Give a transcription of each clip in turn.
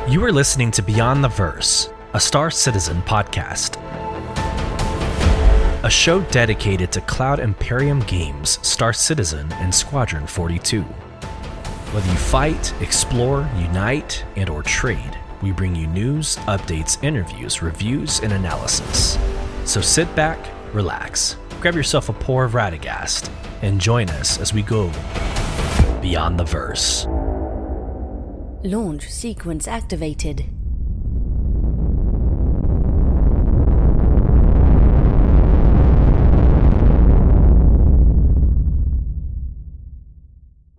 You are listening to Beyond the Verse, a Star Citizen podcast. A show dedicated to Cloud Imperium games, Star Citizen, and Squadron 42. Whether you fight, explore, unite, and or trade, we bring you news, updates, interviews, reviews, and analysis. So sit back, relax, grab yourself a pour of Radegast, and join us as we go Beyond the Verse. Launch sequence activated.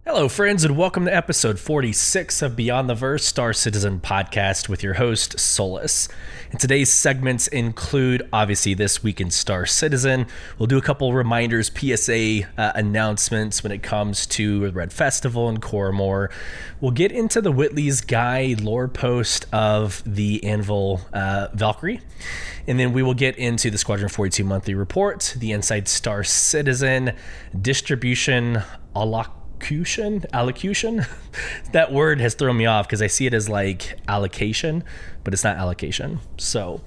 Hello, friends, and welcome to episode 46 of Beyond the Verse, Star Citizen podcast with your host, Solus. And today's segments include, obviously, This Week in Star Citizen. We'll do a couple reminders, PSA announcements when it comes to the Red Festival and Coromore. We'll get into the Whitley's Guide lore post of the Anvil Valkyrie. And then we will get into the Squadron 42 monthly report, the Inside Star Citizen distribution Allocution. That word has thrown me off because I see it as like allocation, but it's not allocation. So,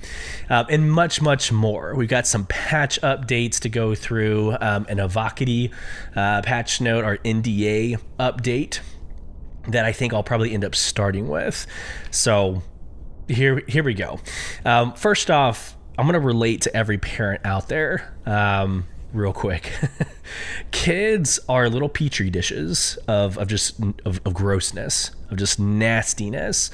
and much more. We've got some patch updates to go through, an Valkyrie patch note, our NDA update that I think I'll probably end up starting with. So here we go. First off, I'm going to relate to every parent out there. Real quick. Kids are little petri dishes of grossness, of just nastiness.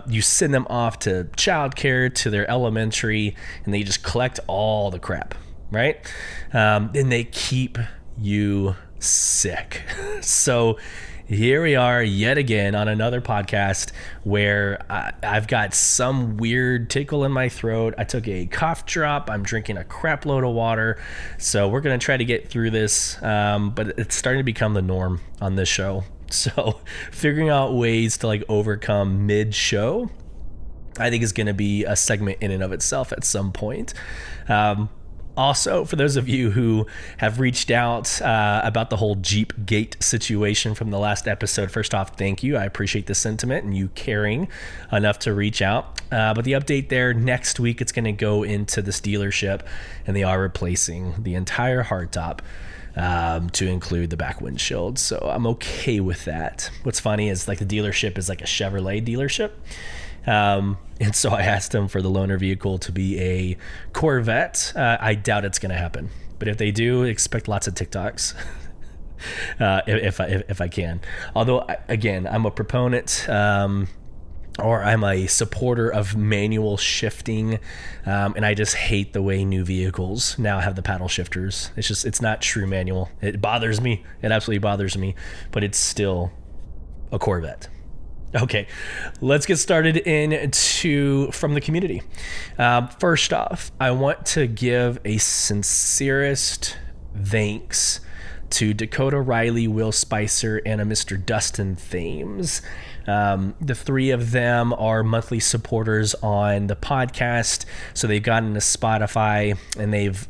You send them off to childcare, to their elementary, and they just collect all the crap, right? And they keep you sick. So here we are yet again on another podcast where I've got some weird tickle in my throat. I took a cough drop. I'm drinking a crap load of water. So we're going to try to get through this. But it's starting to become the norm on this show. So figuring out ways to like overcome mid-show, I think is going to be a segment in and of itself at some point. Also, for those of you who have reached out about the whole Jeep Gate situation from the last episode, first off, thank you. I appreciate the sentiment and you caring enough to reach out. But the update there, next week, it's going to go into this dealership, and they are replacing the entire hardtop to include the back windshield. So I'm okay with that. What's funny is like the dealership is like a Chevrolet dealership. And so I asked them for the loaner vehicle to be a Corvette. I doubt it's going to happen, but if they do, expect lots of TikToks. if I can. Although, again, I'm a proponent, or I'm a supporter of manual shifting, and I just hate the way new vehicles now have the paddle shifters. It's not true manual. It bothers me. It absolutely bothers me, but it's still a Corvette. Okay, let's get started from the community. First off, I want to give a sincerest thanks to Dakota Riley, Will Spicer, and a Mr. Dustin Thames. The three of them are monthly supporters on the podcast, so they've gotten to Spotify, and they've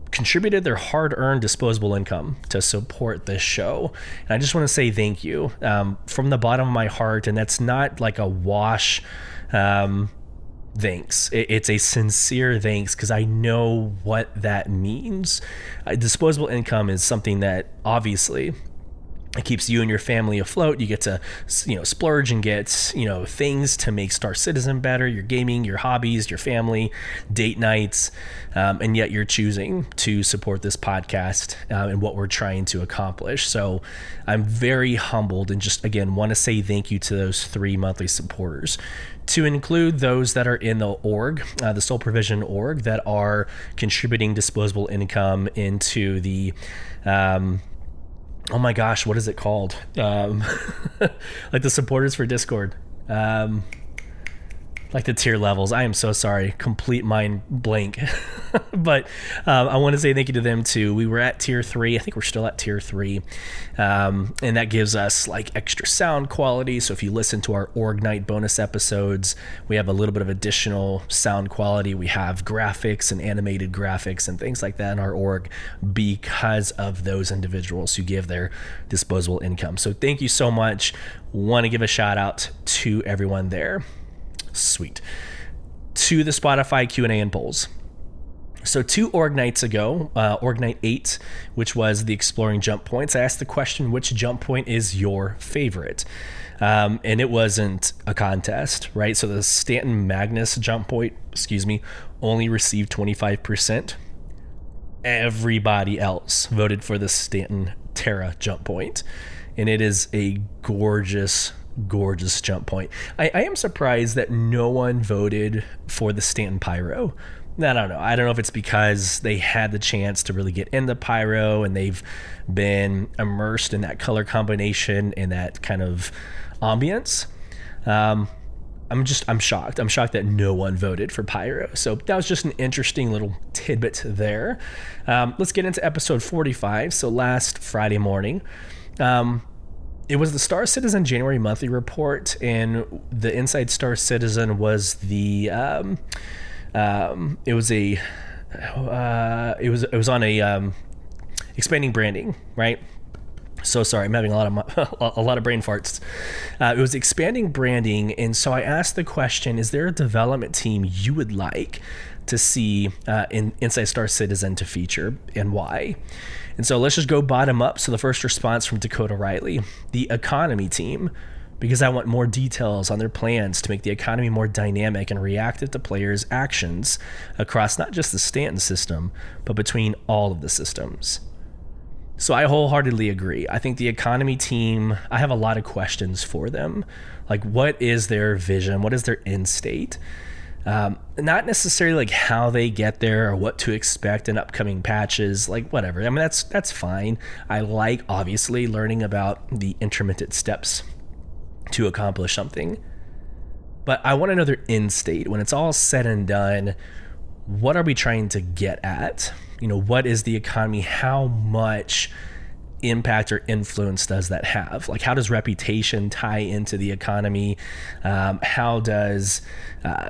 contributed their hard-earned disposable income to support this show. And I just want to say thank you from the bottom of my heart. And that's not like a wash thanks. It's a sincere thanks because I know what that means. Disposable income is something that obviously it keeps you and your family afloat. You get to, splurge and get, things to make Star Citizen better, your gaming, your hobbies, your family, date nights, and yet you're choosing to support this podcast and what we're trying to accomplish. So I'm very humbled and just, again, want to say thank you to those three monthly supporters, to include those that are in the org, the Soul Provision org, that are contributing disposable income into the oh my gosh, what is it called? Like the supporters for Discord. Like the tier levels. I am so sorry. Complete mind blank. But I want to say thank you to them too. We were at tier 3. I think we're still at tier 3. And that gives us like extra sound quality. So if you listen to our Org Night bonus episodes, we have a little bit of additional sound quality. We have graphics and animated graphics and things like that in our org because of those individuals who give their disposable income. So thank you so much. Want to give a shout out to everyone there. Sweet. To the Spotify Q&A and polls. So 2 Org Nights ago, Org Night 8, which was the exploring jump points, I asked the question, which jump point is your favorite? And it wasn't a contest, right? So the Stanton Magnus jump point, only received 25%. Everybody else voted for the Stanton Terra jump point. And it is a gorgeous jump point. I am surprised that no one voted for the Stanton Pyro. I don't know. I don't know if it's because they had the chance to really get into Pyro and they've been immersed in that color combination and that kind of ambience. I'm shocked. I'm shocked that no one voted for Pyro. So that was just an interesting little tidbit there. Let's get into episode 45. So last Friday morning, it was the Star Citizen January monthly report, and the Inside Star Citizen was the it was on a expanding branding, right? So sorry, I'm having a lot of brain farts. It was expanding branding, and so I asked the question: is there a development team you would like to see in Inside Star Citizen to feature, and why? And so let's just go bottom up. So the first response from Dakota Riley, the economy team, because I want more details on their plans to make the economy more dynamic and reactive to players' actions across not just the Stanton system, but between all of the systems. So I wholeheartedly agree. I think the economy team, I have a lot of questions for them. Like, what is their vision? What is their end state? Not necessarily like how they get there or what to expect in upcoming patches, like whatever. I mean, that's fine. I like, obviously, learning about the intermittent steps to accomplish something. But I want to know their end state. When it's all said and done, what are we trying to get at? What is the economy? How much impact or influence does that have? Like, how does reputation tie into the economy? How does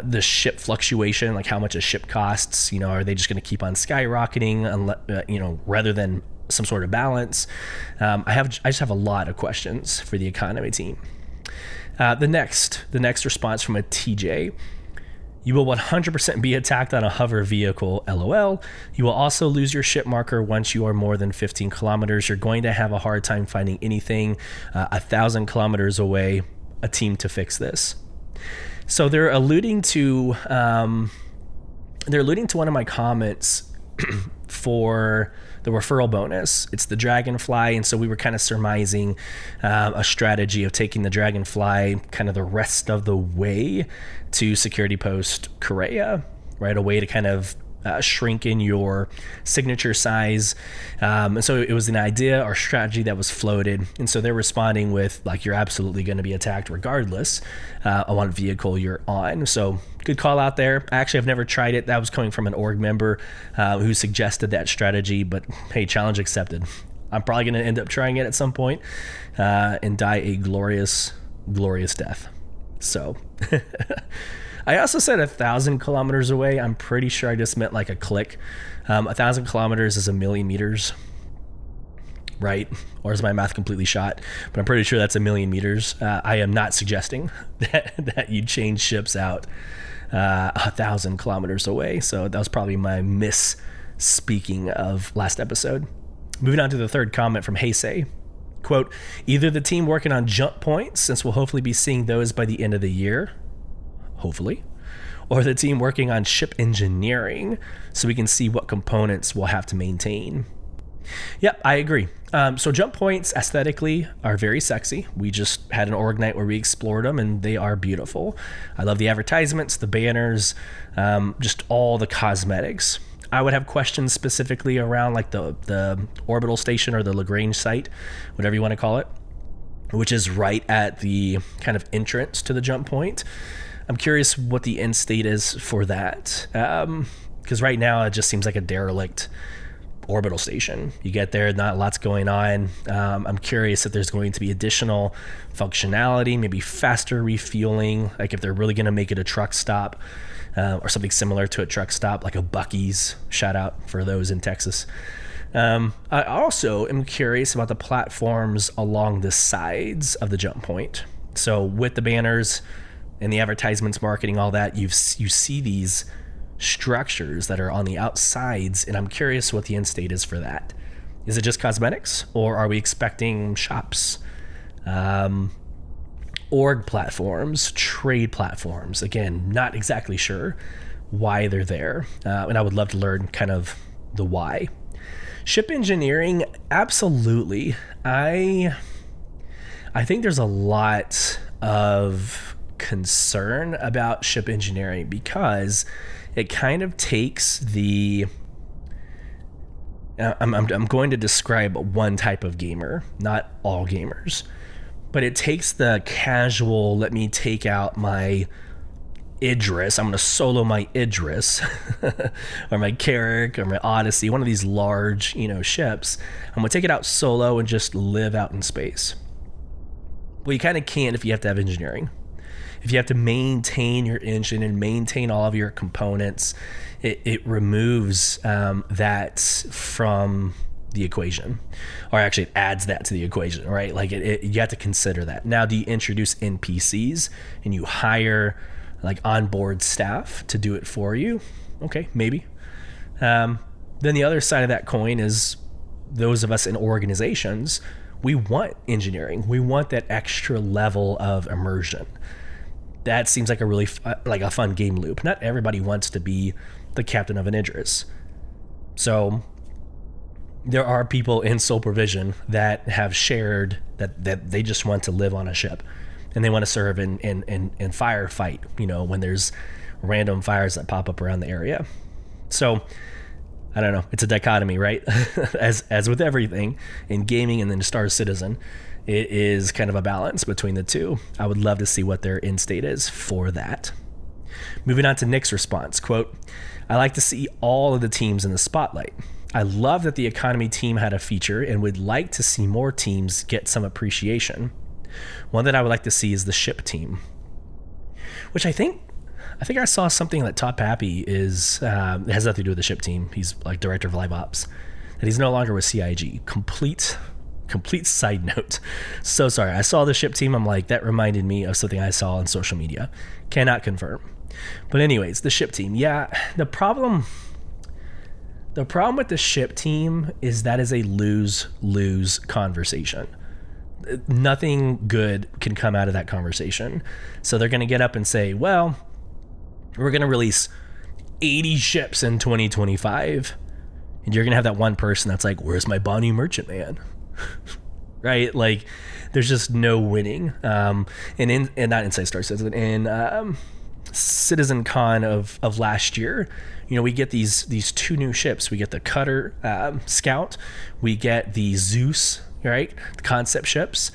the ship fluctuation, like how much a ship costs, are they just going to keep on skyrocketing, rather than some sort of balance? I just have a lot of questions for the economy team. The next response from a TJ: you will 100% be attacked on a hover vehicle, LOL. You will also lose your ship marker once you are more than 15 kilometers. You're going to have a hard time finding anything 1,000 kilometers away. A team to fix this. So they're alluding to one of my comments for the referral bonus. It's the Dragonfly, and so we were kind of surmising a strategy of taking the Dragonfly kind of the rest of the way to Security Post Korea, right? A way to kind of shrink in your signature size. And so it was an idea or strategy that was floated. And so they're responding with, like, you're absolutely going to be attacked regardless on what vehicle you're on. So good call out there. I actually have never tried it. That was coming from an org member who suggested that strategy, but hey, challenge accepted. I'm probably going to end up trying it at some point and die a glorious death. So I also said 1,000 kilometers away. I'm pretty sure I just meant like a click. 1,000 kilometers is 1,000,000 meters, right? Or is my math completely shot? But I'm pretty sure that's 1,000,000 meters. I am not suggesting that you change ships out 1,000 kilometers away. So that was probably my misspeaking of last episode. Moving on to the third comment from Heisei. Quote, either the team working on jump points, since we'll hopefully be seeing those by the end of the year, hopefully, or the team working on ship engineering so we can see what components we'll have to maintain. Yep, I agree. So jump points aesthetically are very sexy. We just had an org night where we explored them and they are beautiful. I love the advertisements, the banners, just all the cosmetics. I would have questions specifically around like the orbital station or the Lagrange site, whatever you want to call it, which is right at the kind of entrance to the jump point. I'm curious what the end state is for that. Because right now it just seems like a derelict orbital station. You get there, not lots going on. I'm curious if there's going to be additional functionality, maybe faster refueling, like if they're really going to make it a truck stop, or something similar to a truck stop, like a Buc-ee's. Shout out for those in Texas. I also am curious about the platforms along the sides of the jump point. So with the banners and the advertisements, marketing, all that, you see these structures that are on the outsides, and I'm curious what the end state is for that. Is it just cosmetics, or are we expecting shops, org platforms, trade platforms? Again, not exactly sure why they're there, and I would love to learn kind of the why. Ship engineering, absolutely. I think there's a lot of concern about ship engineering because it kind of takes the I'm going to describe one type of gamer, not all gamers, but it takes the casual, let me take out my Idris, I'm going to solo my Idris or my Carrack or my Odyssey, one of these large, ships. I'm going to take it out solo and just live out in space. Well, you kind of can't if you have to have engineering. If you have to maintain your engine and maintain all of your components, it removes that from the equation, or actually it adds that to the equation, right? Like you have to consider that. Now, do you introduce NPCs and you hire like onboard staff to do it for you? Okay, maybe. Then the other side of that coin is those of us in organizations, we want engineering. We want that extra level of immersion. That seems like a really like a fun game loop. Not everybody wants to be the captain of an Idris. So there are people in Sole Provision that have shared that they just want to live on a ship and they want to serve in firefight, when there's random fires that pop up around the area. So I don't know. It's a dichotomy, right? as with everything in gaming and then Star Citizen, it is kind of a balance between the two. I would love to see what their end state is for that. Moving on to Nick's response, quote, I like to see all of the teams in the spotlight. I love that the economy team had a feature and would like to see more teams get some appreciation. One that I would like to see is the ship team, which I think I saw something that Todd Pappy is, it has nothing to do with the ship team. He's like director of live ops, that he's no longer with CIG. Complete side note. So sorry. I saw the ship team. I'm like, that reminded me of something I saw on social media. Cannot confirm. But anyways, the ship team. Yeah. The problem with the ship team is that is a lose-lose conversation. Nothing good can come out of that conversation. So they're going to get up and say, well, we're going to release 80 ships in 2025. And you're going to have that one person that's like, where's my Bonnie Merchant Man? Right? Like, there's just no winning. And not Inside Star Citizen, in Citizen Con of last year, we get these two new ships. We get the Cutter Scout. We get the Zeus, right? The concept ships.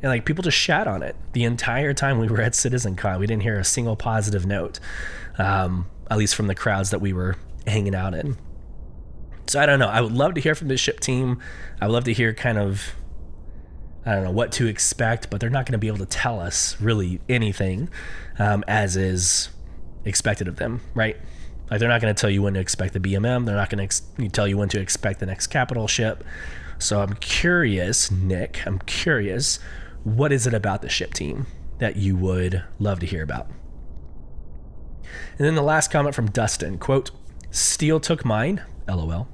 And like, people just shat on it the entire time we were at Citizen Con. We didn't hear a single positive note, at least from the crowds that we were hanging out in. So I don't know. I would love to hear from the ship team. I would love to hear kind of, I don't know what to expect, but they're not going to be able to tell us really anything as is expected of them, right? Like, they're not going to tell you when to expect the BMM. They're not going to tell you when to expect the next capital ship. So I'm curious, Nick, what is it about the ship team that you would love to hear about? And then the last comment from Dustin, quote, Steel took mine, LOL.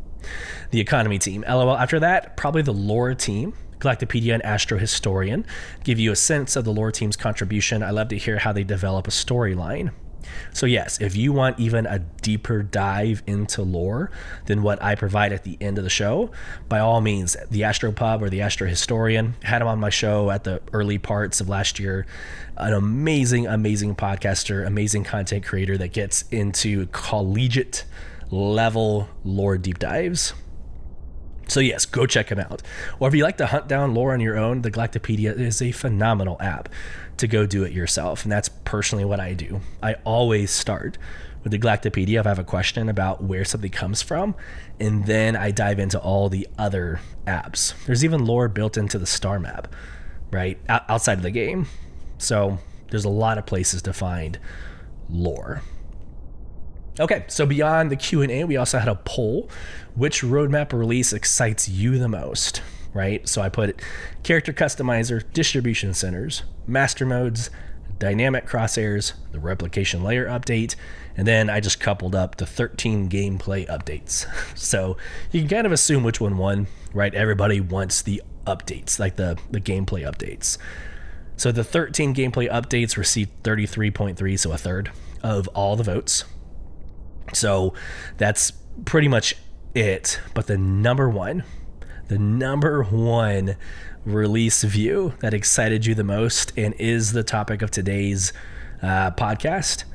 The economy team, LOL. After that, probably the lore team, Galactopedia and Astro Historian, give you a sense of the lore team's contribution. I love to hear how they develop a storyline. So yes, if you want even a deeper dive into lore than what I provide at the end of the show, by all means, the Astropub or the Astro Historian, had him on my show at the early parts of last year. An amazing podcaster, amazing content creator that gets into collegiate level lore deep dives. So yes, go check them out. Or if you like to hunt down lore on your own, the Galactopedia is a phenomenal app to go do it yourself. And that's personally what I do. I always start with the Galactopedia if I have a question about where something comes from, and then I dive into all the other apps. There's even lore built into the star map, right? Outside of the game. So there's a lot of places to find lore. Okay, so beyond the Q&A, we also had a poll. Which roadmap release excites you the most, right? So I put character customizer, distribution centers, master modes, dynamic crosshairs, the replication layer update, and then I just coupled up the 13 gameplay updates. So you can kind of assume which one won, right? Everybody wants the updates, like the gameplay updates. So the 13 gameplay updates received 33.3, so a third of all the votes. So that's pretty much it. But the number one release view that excited you the most and is the topic of today's podcast,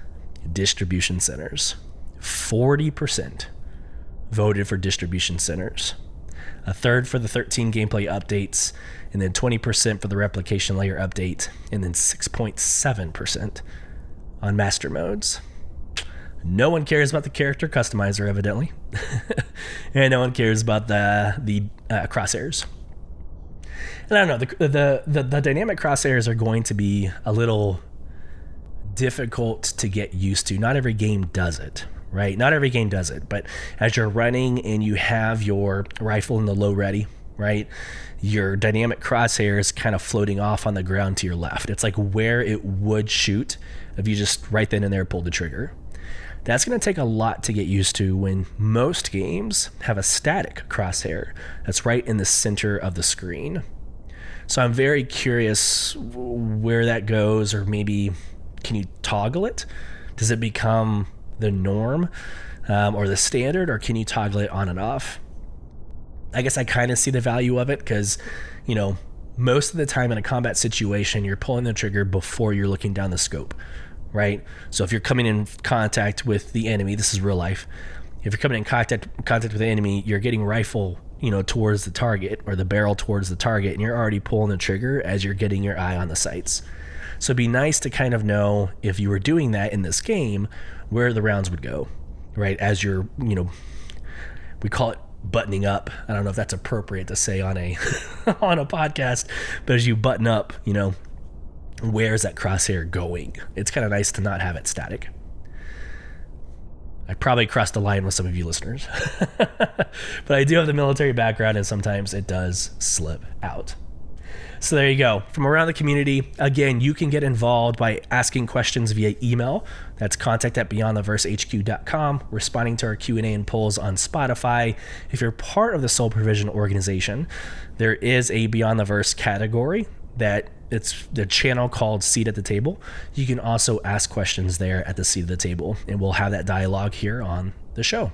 distribution centers. 40% voted for distribution centers. A third for the 13 gameplay updates, and then 20% for the replication layer update, and then 6.7% on master modes. No one cares about the character customizer, evidently. And no one cares about the crosshairs. And I don't know, the dynamic crosshairs are going to be a little difficult to get used to. Not every game does it, right? Not every game does it, but as you're running and you have your rifle in the low ready, right? Your dynamic crosshairs kind of floating off on the ground to your left. It's like where it would shoot if you just right then and there pulled the trigger. That's going to take a lot to get used to when most games have a static crosshair that's right in the center of the screen. So I'm very curious where that goes, or maybe can you toggle it? Does it become the norm or the standard, or can you toggle it on and off? I guess I kind of see the value of it because, you know, most of the time in a combat situation, you're pulling the trigger before you're looking down the scope. Right? So if you're coming in contact with the enemy, this is real life. If you're coming in contact with the enemy, you're getting rifle, you know, towards the target, or the barrel towards the target, and you're already pulling the trigger as you're getting your eye on the sights. So it'd be nice to kind of know, if you were doing that in this game, where the rounds would go, right? As you're, you know, we call it buttoning up. I don't know if that's appropriate to say on a on a podcast, but as you button up, you know, where's that crosshair going? It's kind of nice to not have it static. I probably crossed the line with some of you listeners. But I do have the military background, and sometimes it does slip out. So there you go. From around the community, again, you can get involved by asking questions via email. That's contact@beyondtheversehq.com, responding to our Q&A and polls on Spotify. If you're part of the Soul Provision organization, there is a Beyond the Verse category that it's the channel called Seat at the Table. You can also ask questions there at the seat of the table, and we'll have that dialogue here on the show.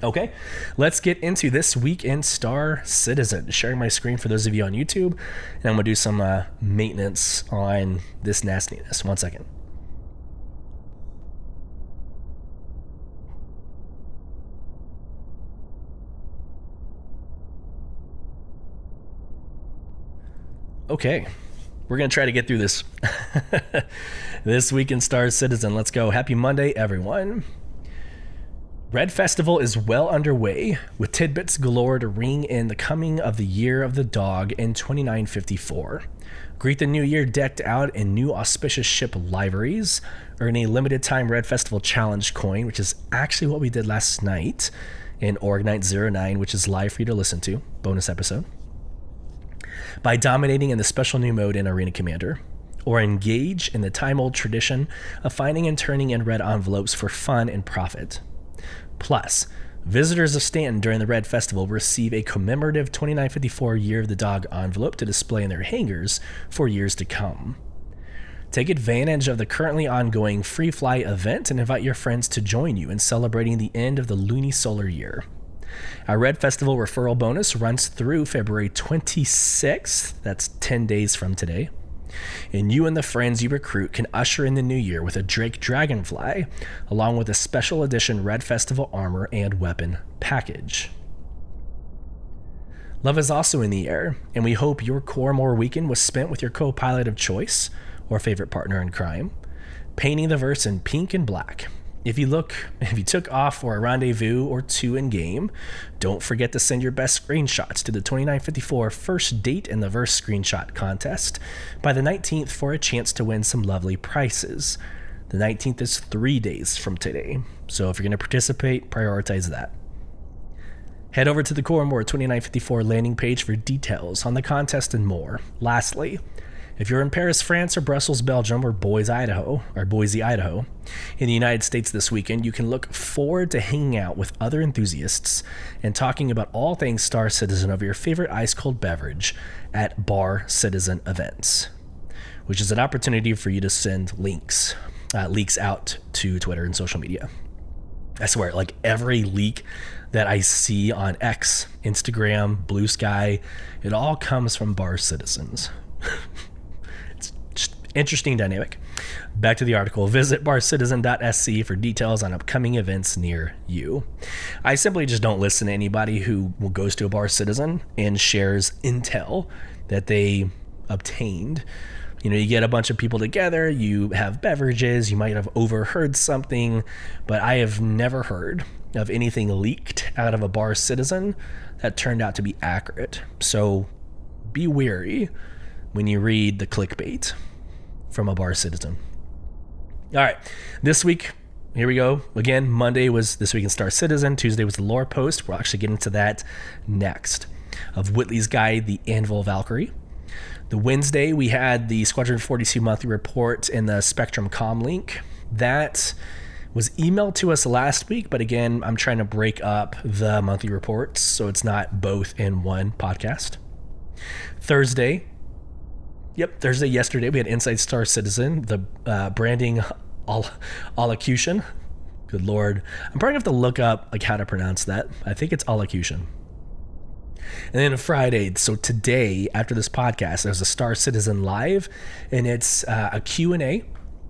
Okay, let's get into this week in Star Citizen. Sharing my screen for those of you on YouTube, and I'm gonna do some maintenance on this nastiness. 1 second. Okay, we're going to try to get through this. This week in Star Citizen. Let's go. Happy Monday, everyone. Red Festival is well underway, with tidbits galore to ring in the coming of the Year of the Dog in 2954. Greet the new year decked out in new auspicious ship liveries. Earn a limited time Red Festival Challenge coin, which is actually what we did last night in Org Night 09, which is live for you to listen to. Bonus episode. By dominating in the special new mode in Arena Commander, or engage in the time-old tradition of finding and turning in red envelopes for fun and profit. Plus, visitors of Stanton during the Red Festival receive a commemorative 2954 Year of the Dog envelope to display in their hangars for years to come. Take advantage of the currently ongoing Free Fly event and invite your friends to join you in celebrating the end of the lunisolar year. Our Red Festival referral bonus runs through February 26th, that's 10 days from today, and you and the friends you recruit can usher in the new year with a Drake Dragonfly, along with a special edition Red Festival armor and weapon package. Love is also in the air, and we hope your Core More weekend was spent with your co-pilot of choice or favorite partner in crime, painting the verse in pink and black. If you took off for a rendezvous or two in game, don't forget to send your best screenshots to the 2954 First Date in the Verse screenshot contest by the 19th for a chance to win some lovely prizes. The 19th is 3 days from today, so if you're going to participate, prioritize that. Head over to the Core More 2954 landing page for details on the contest and more. Lastly, if you're in Paris, France, or Brussels, Belgium, or Boise, Idaho, in the United States this weekend, you can look forward to hanging out with other enthusiasts and talking about all things Star Citizen over your favorite ice-cold beverage at Bar Citizen events, which is an opportunity for you to send leaks out to Twitter and social media. I swear, like every leak that I see on X, Instagram, Blue Sky, it all comes from Bar Citizens. Interesting dynamic. Back to the article. Visit barcitizen.sc for details on upcoming events near you. I simply just don't listen to anybody who goes to a Bar Citizen and shares intel that they obtained. You know, you get a bunch of people together, you have beverages, you might have overheard something, but I have never heard of anything leaked out of a Bar Citizen that turned out to be accurate. So be wary when you read the clickbait from a Bar Citizen. All right, this week, here we go. Again, Monday was This Week in Star Citizen. Tuesday was the lore post. We'll actually get into that next. Of Whitley's Guide, the Anvil Valkyrie. The Wednesday, we had the Squadron 42 monthly report in the Spectrum Com link. That was emailed to us last week, but again, I'm trying to break up the monthly reports so it's not both in one podcast. Thursday, yesterday, we had Inside Star Citizen, the branding Allocution. Good Lord. I'm probably going to have to look up like how to pronounce that. I think it's Allocution. And then Friday, so today, after this podcast, there's a Star Citizen Live, and it's a Q&A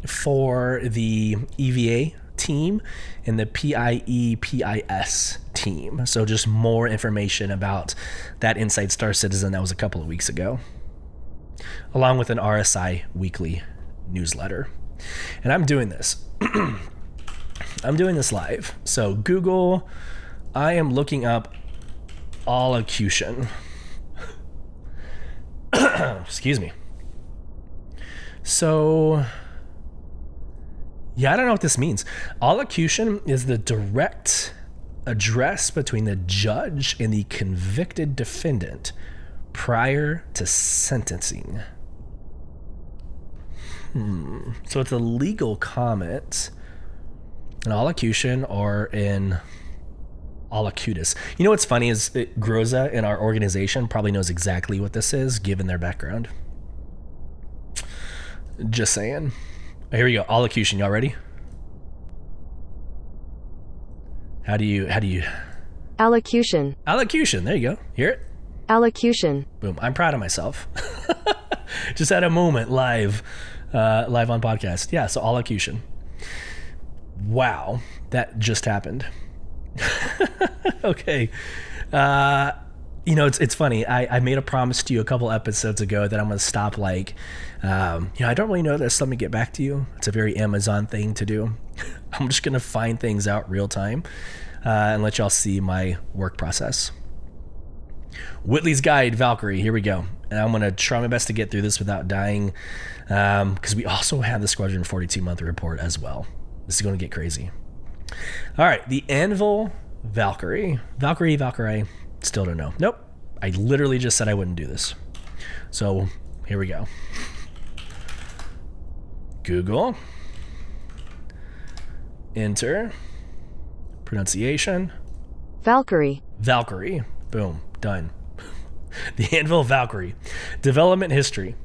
for the EVA team and the PIEPIS team. So just more information about that Inside Star Citizen that was a couple of weeks ago, along with an RSI weekly newsletter. And I'm doing this. I'm doing this live. So Google, I am looking up Allocution. Excuse me. So, yeah, I don't know what this means. Allocution is the direct address between the judge and the convicted defendant prior to sentencing. So it's a legal comment, an allocution, or an allocutus. You know what's funny is Groza in our organization probably knows exactly what this is, given their background. Just saying. Here we go. Allocution. Y'all ready? How do you? Allocution. Allocution. There you go. Hear it? Allocution. Boom. I'm proud of myself. Just had a moment live on podcast. Yeah. So allocution. Wow. That just happened. Okay. You know, it's funny. I made a promise to you a couple episodes ago that I'm going to stop I don't really know this. Let me get back to you. It's a very Amazon thing to do. I'm just going to find things out real time and let y'all see my work process. Whitley's Guide, Valkyrie. Here we go. And I'm going to try my best to get through this without dying because we also have the Squadron 42 month report as well. This is going to get crazy. All right. The Anvil Valkyrie. Valkyrie. Still don't know. Nope. I literally just said I wouldn't do this. So here we go. Google. Enter. Pronunciation. Valkyrie. Boom. Done. The Anvil Valkyrie. Development history.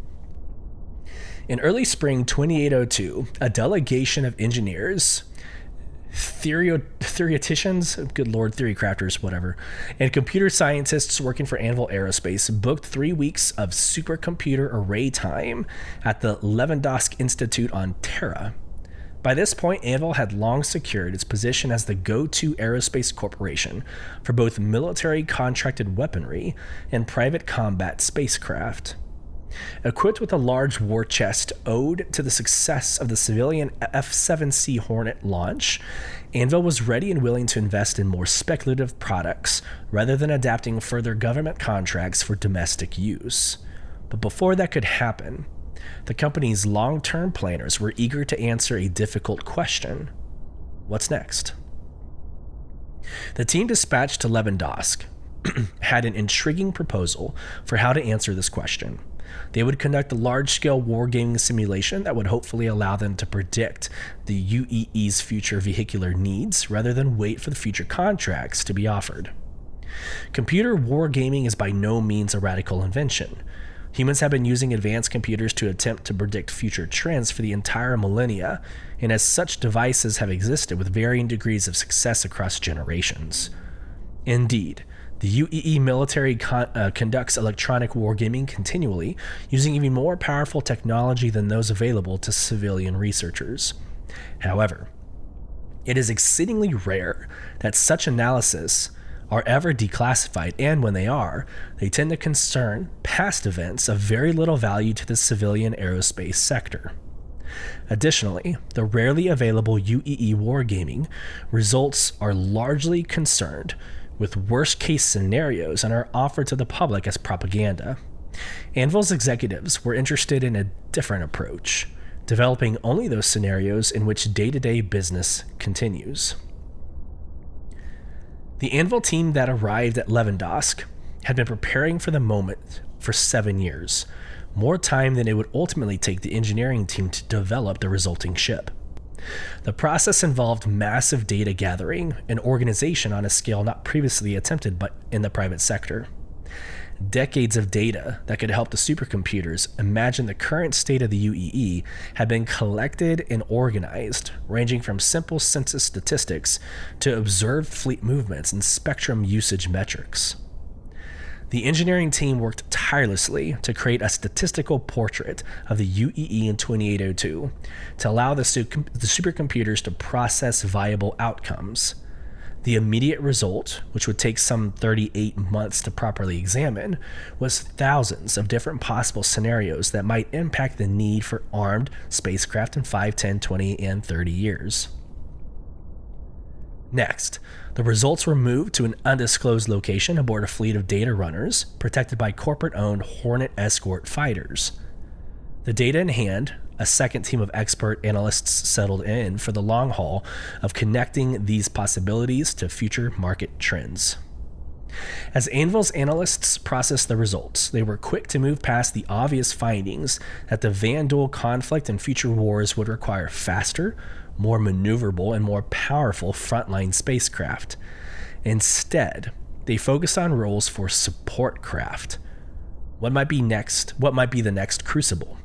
In early spring 2802, a delegation of engineers, theoreticians, good Lord, theory crafters, whatever, and computer scientists working for Anvil Aerospace booked 3 weeks of supercomputer array time at the Levendosk Institute on Terra. By this point, Anvil had long secured its position as the go-to aerospace corporation for both military contracted weaponry and private combat spacecraft. Equipped with a large war chest owed to the success of the civilian F-7C Hornet launch, Anvil was ready and willing to invest in more speculative products rather than adapting further government contracts for domestic use. But before that could happen, the company's long-term planners were eager to answer a difficult question. What's next? The team dispatched to Radegast had an intriguing proposal for how to answer this question. They would conduct a large-scale wargaming simulation that would hopefully allow them to predict the UEE's future vehicular needs rather than wait for the future contracts to be offered. Computer wargaming is by no means a radical invention. Humans have been using advanced computers to attempt to predict future trends for the entire millennia, and as such, devices have existed with varying degrees of success across generations. Indeed, the UEE military conducts electronic wargaming continually, using even more powerful technology than those available to civilian researchers. However, it is exceedingly rare that such analysis are ever declassified, and when they are, they tend to concern past events of very little value to the civilian aerospace sector. Additionally, the rarely available UEE wargaming results are largely concerned with worst-case scenarios and are offered to the public as propaganda. Anvil's executives were interested in a different approach, developing only those scenarios in which day-to-day business continues. The Anvil team that arrived at Radegast had been preparing for the moment for 7 years, more time than it would ultimately take the engineering team to develop the resulting ship. The process involved massive data gathering and organization on a scale not previously attempted but in the private sector. Decades of data that could help the supercomputers imagine the current state of the UEE had been collected and organized, ranging from simple census statistics to observed fleet movements and spectrum usage metrics. The engineering team worked tirelessly to create a statistical portrait of the UEE in 2802 to allow the supercomputers to process viable outcomes. The immediate result, which would take some 38 months to properly examine, was thousands of different possible scenarios that might impact the need for armed spacecraft in 5, 10, 20, and 30 years. Next, the results were moved to an undisclosed location aboard a fleet of data runners protected by corporate-owned Hornet escort fighters. The data in hand, a second team of expert analysts settled in for the long haul of connecting these possibilities to future market trends. As Anvil's analysts processed the results, they were quick to move past the obvious findings that the Vandal conflict and future wars would require faster, more maneuverable, and more powerful frontline spacecraft. Instead, they focused on roles for support craft. What might be the next Crucible?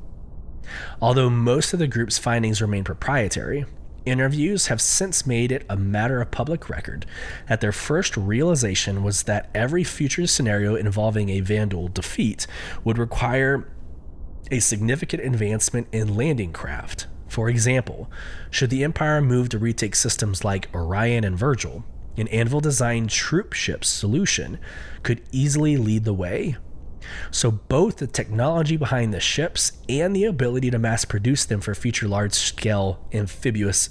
Although most of the group's findings remain proprietary, interviews have since made it a matter of public record that their first realization was that every future scenario involving a Vandal defeat would require a significant advancement in landing craft. For example, should the Empire move to retake systems like Orion and Virgil, an Anvil-designed troop ship solution could easily lead the way. So both the technology behind the ships and the ability to mass produce them for future large-scale amphibious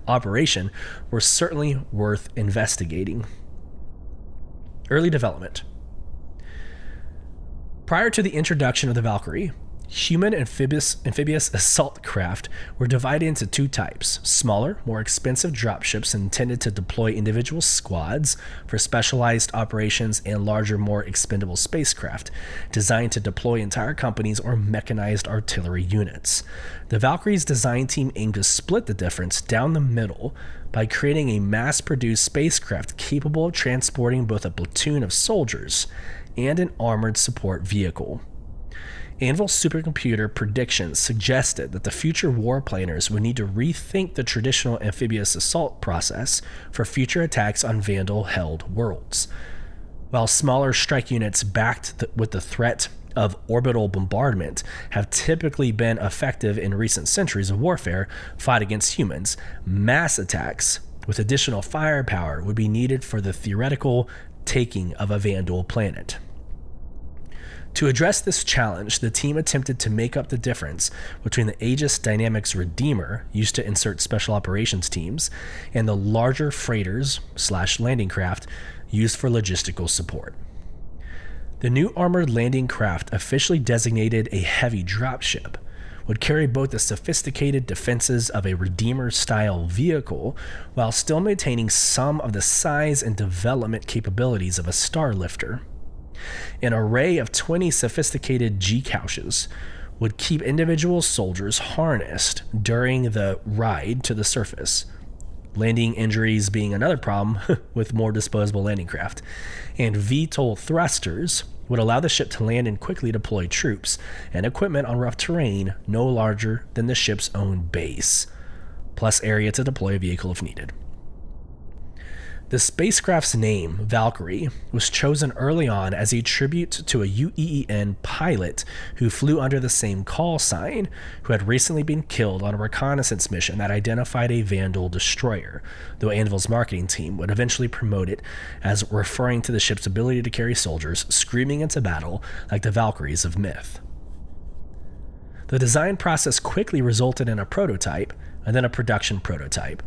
operation were certainly worth investigating. Early development. Prior to the introduction of the Valkyrie, human amphibious assault craft were divided into two types: smaller, more expensive dropships intended to deploy individual squads for specialized operations, and larger, more expendable spacecraft designed to deploy entire companies or mechanized artillery units. The Valkyrie's design team aimed to split the difference down the middle by creating a mass-produced spacecraft capable of transporting both a platoon of soldiers and an armored support vehicle. Anvil's supercomputer predictions suggested that the future war planners would need to rethink the traditional amphibious assault process for future attacks on Vandal-held worlds. While smaller strike units backed with the threat of orbital bombardment have typically been effective in recent centuries of warfare fought against humans, mass attacks with additional firepower would be needed for the theoretical taking of a Vandal planet. To address this challenge, the team attempted to make up the difference between the Aegis Dynamics Redeemer, used to insert special operations teams, and the larger freighters/landing craft used for logistical support. The new armored landing craft, officially designated a heavy dropship, would carry both the sophisticated defenses of a Redeemer-style vehicle while still maintaining some of the size and development capabilities of a Starlifter. An array of 20 sophisticated G-couches would keep individual soldiers harnessed during the ride to the surface, landing injuries being another problem with more disposable landing craft, and VTOL thrusters would allow the ship to land and quickly deploy troops and equipment on rough terrain no larger than the ship's own base, plus area to deploy a vehicle if needed. The spacecraft's name, Valkyrie, was chosen early on as a tribute to a UEEN pilot who flew under the same call sign, who had recently been killed on a reconnaissance mission that identified a Vandal destroyer, though Anvil's marketing team would eventually promote it as referring to the ship's ability to carry soldiers screaming into battle like the Valkyries of myth. The design process quickly resulted in a prototype and then a production prototype,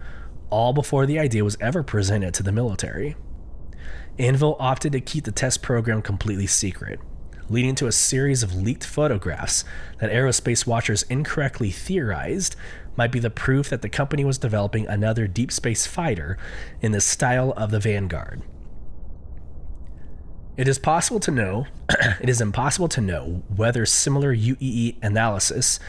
all before the idea was ever presented to the military. Anvil opted to keep the test program completely secret, leading to a series of leaked photographs that aerospace watchers incorrectly theorized might be the proof that the company was developing another deep space fighter in the style of the Vanguard. It is impossible to know whether similar UEE analysis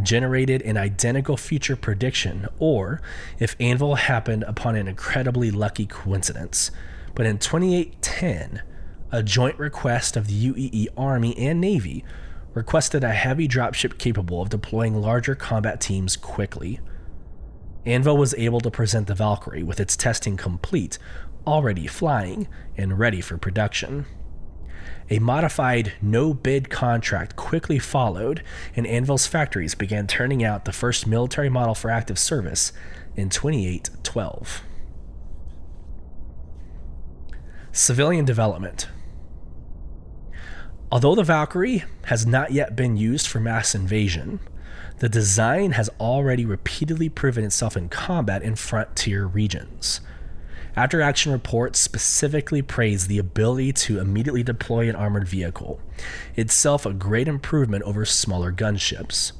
generated an identical future prediction or if Anvil happened upon an incredibly lucky coincidence. But in 2810, a joint request of the UEE Army and Navy requested a heavy dropship capable of deploying larger combat teams quickly. Anvil was able to present the Valkyrie with its testing complete, already flying, and ready for production. A modified no-bid contract quickly followed, and Anvil's factories began turning out the first military model for active service in 2812. Civilian development. Although the Valkyrie has not yet been used for mass invasion, the design has already repeatedly proven itself in combat in frontier regions. After-action reports specifically praise the ability to immediately deploy an armored vehicle, itself a great improvement over smaller gunships.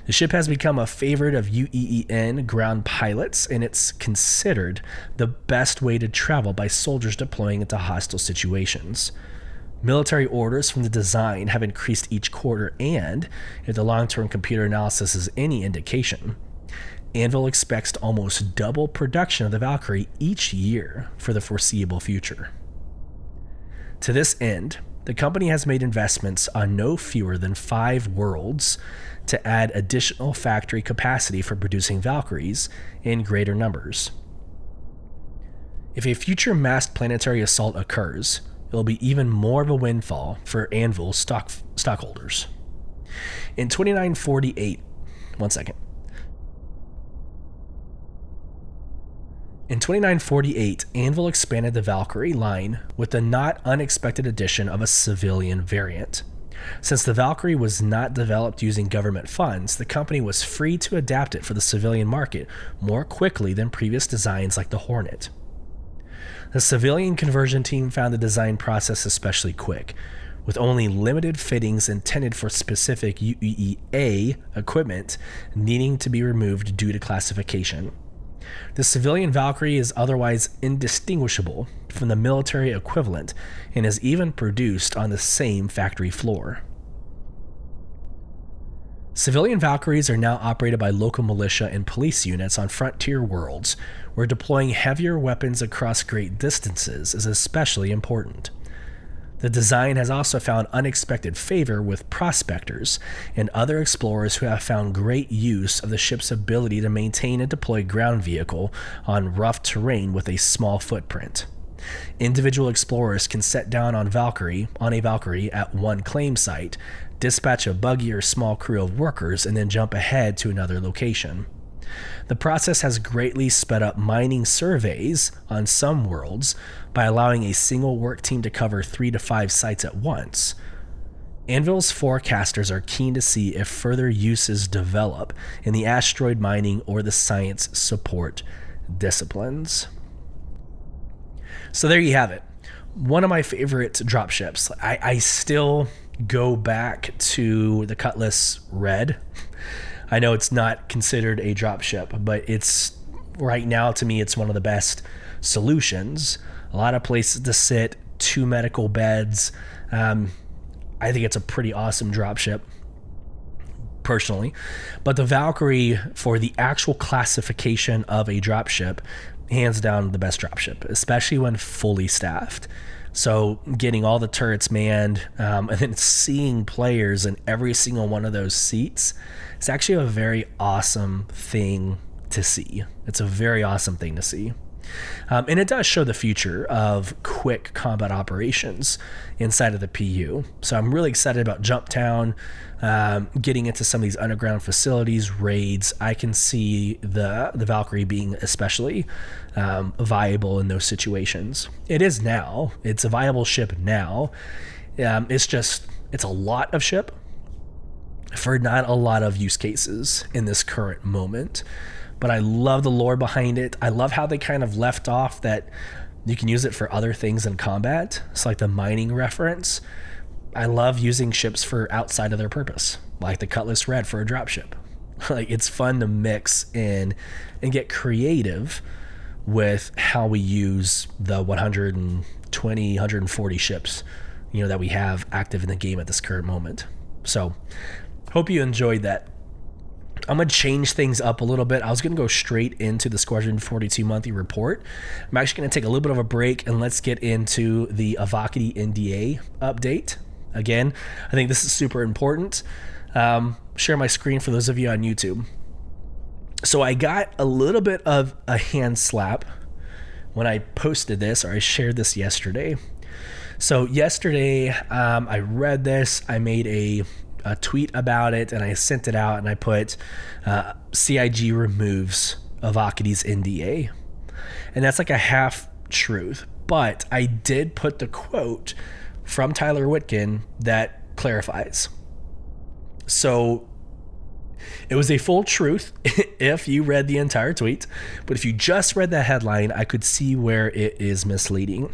The ship has become a favorite of UEEN ground pilots, and it's considered the best way to travel by soldiers deploying into hostile situations. Military orders from the design have increased each quarter, and, if the long-term computer analysis is any indication, Anvil expects to almost double production of the Valkyrie each year for the foreseeable future. To this end, the company has made investments on no fewer than 5 worlds to add additional factory capacity for producing Valkyries in greater numbers. If a future massed planetary assault occurs, it will be even more of a windfall for Anvil stockholders. In 2948, In 2948, Anvil expanded the Valkyrie line with the not unexpected addition of a civilian variant. Since the Valkyrie was not developed using government funds, the company was free to adapt it for the civilian market more quickly than previous designs like the Hornet. The civilian conversion team found the design process especially quick, with only limited fittings intended for specific UEEA equipment needing to be removed due to classification. The civilian Valkyrie is otherwise indistinguishable from the military equivalent and is even produced on the same factory floor. Civilian Valkyries are now operated by local militia and police units on frontier worlds, where deploying heavier weapons across great distances is especially important. The design has also found unexpected favor with prospectors and other explorers who have found great use of the ship's ability to maintain and deploy ground vehicle on rough terrain with a small footprint. Individual explorers can set down on a Valkyrie at one claim site, dispatch a buggy or small crew of workers, and then jump ahead to another location. The process has greatly sped up mining surveys on some worlds by allowing a single work team to cover 3 to 5 sites at once. Anvil's forecasters are keen to see if further uses develop in the asteroid mining or the science support disciplines. So there you have it. One of my favorite dropships. I still go back to the Cutlass Red. I know it's not considered a dropship, but it's right now to me, it's one of the best solutions. A lot of places to sit, 2 medical beds. I think it's a pretty awesome dropship, personally. But the Valkyrie, for the actual classification of a dropship, hands down the best dropship, especially when fully staffed. So getting all the turrets manned, and then seeing players in every single one of those seats, it's actually a very awesome thing to see. It's a very awesome thing to see. And it does show the future of quick combat operations inside of the PU. So I'm really excited about Jump Town, getting into some of these underground facilities, raids. I can see the Valkyrie being especially viable in those situations. It is now. It's a viable ship now. It's a lot of ship for not a lot of use cases in this current moment. But I love the lore behind it. I love how they kind of left off that you can use it for other things in combat. It's like the mining reference. I love using ships for outside of their purpose, like the Cutlass Red for a dropship. Like, it's fun to mix in and get creative with how we use the 120, 140 ships, that we have active in the game at this current moment. So, hope you enjoyed that. I'm going to change things up a little bit. I was going to go straight into the Squadron 42 monthly report. I'm actually going to take a little bit of a break and let's get into the Valkyrie NDA update. Again, I think this is super important. Share my screen for those of you on YouTube. So I got a little bit of a hand slap when I posted this, or I shared this yesterday. So yesterday, I read this. I made a tweet about it and I sent it out and I put CIG removes Valkyrie's NDA, and that's like a half truth, but I did put the quote from Tyler Witkin that clarifies. So it was a full truth if you read the entire tweet, but if you just read the headline, I could see where it is misleading.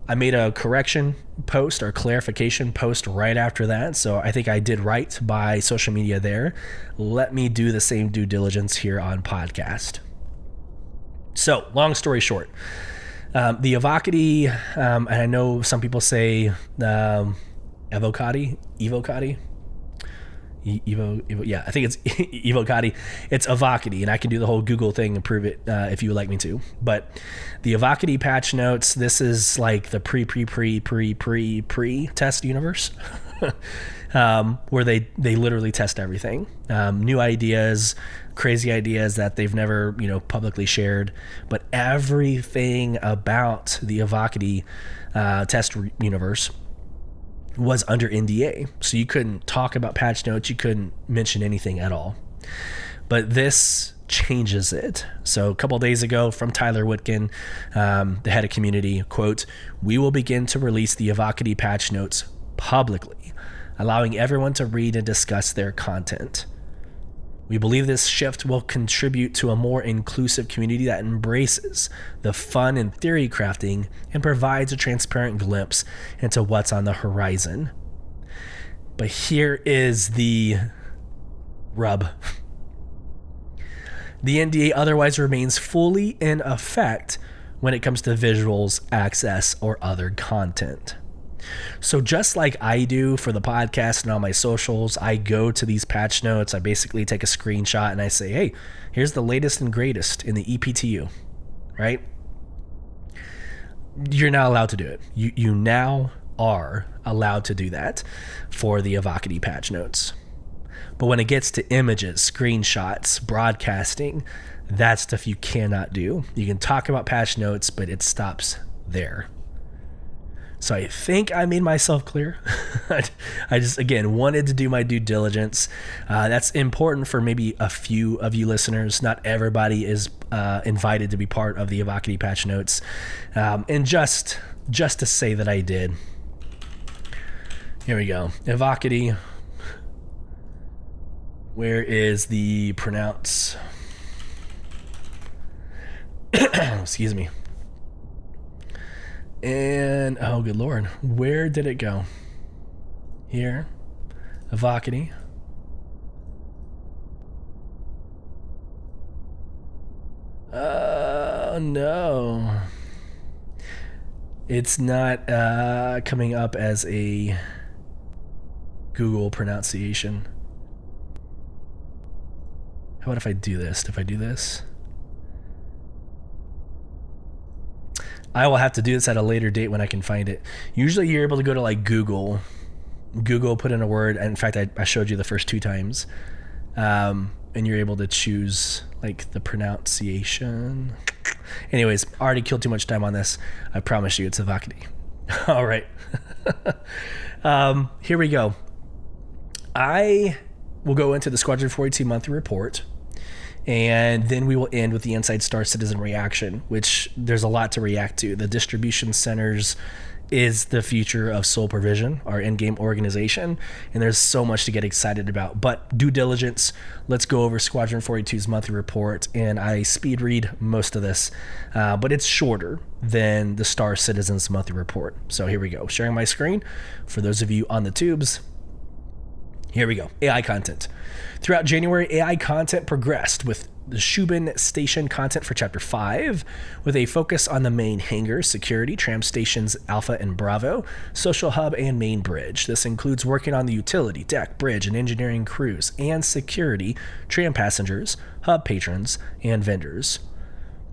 I made a correction post or clarification post right after that. So I think I did right by social media there. Let me do the same due diligence here on podcast. So long story short, the Valkyrie, and I know some people say Evocati, yeah, I think it's Evocati. It's Valkyrie, and I can do the whole Google thing and prove it if you would like me to. But the Valkyrie patch notes, this is like the pre test universe, where they literally test everything, new ideas, crazy ideas that they've never publicly shared, but everything about the Valkyrie test universe was under NDA. So you couldn't talk about patch notes. You couldn't mention anything at all. But this changes it. So a couple of days ago from Tyler Witkin, the head of community, quote, "We will begin to release the Valkyrie patch notes publicly, allowing everyone to read and discuss their content. We believe this shift will contribute to a more inclusive community that embraces the fun and theory crafting and provides a transparent glimpse into what's on the horizon." But here is the rub. The NDA otherwise remains fully in effect when it comes to visuals, access, or other content. So just like I do for the podcast and all my socials, I go to these patch notes. I basically take a screenshot and I say, hey, here's the latest and greatest in the EPTU, right? You're not allowed to do it. You now are allowed to do that for the Valkyrie patch notes. But when it gets to images, screenshots, broadcasting, that stuff you cannot do. You can talk about patch notes, but it stops there. So I think I made myself clear. I just, again, wanted to do my due diligence. That's important for maybe a few of you listeners. Not everybody is invited to be part of the Valkyrie patch notes. And just to say that I did. Here we go. Valkyrie. Where is the pronounce? Excuse me. And, oh, good Lord. Where did it go? Here. Valkyrie. No. It's not coming up as a Google pronunciation. How about if I do this? If I do this? I will have to do this at a later date when I can find it. Usually you're able to go to like Google, put in a word. In fact, I showed you the first 2 times. And you're able to choose like the pronunciation. Anyways, I already killed too much time on this. I promise you it's a Valkyrie. All right. Here we go. I will go into the Squadron 42 monthly report. And then we will end with the Inside Star Citizen reaction, which there's a lot to react to. The distribution centers is the future of Soul Provision, our in-game organization, and there's so much to get excited about. But due diligence, let's go over Squadron 42's monthly report, and I speed read most of this, but it's shorter than the Star Citizen's monthly report. So here we go. Sharing my screen for those of you on the tubes. Here we go. AI content. Throughout January, AI content progressed with the Shubin Station content for Chapter 5, with a focus on the main hangar, security, tram stations Alpha and Bravo, social hub, and main bridge. This includes working on the utility, deck, bridge, and engineering crews, and security, tram passengers, hub patrons, and vendors.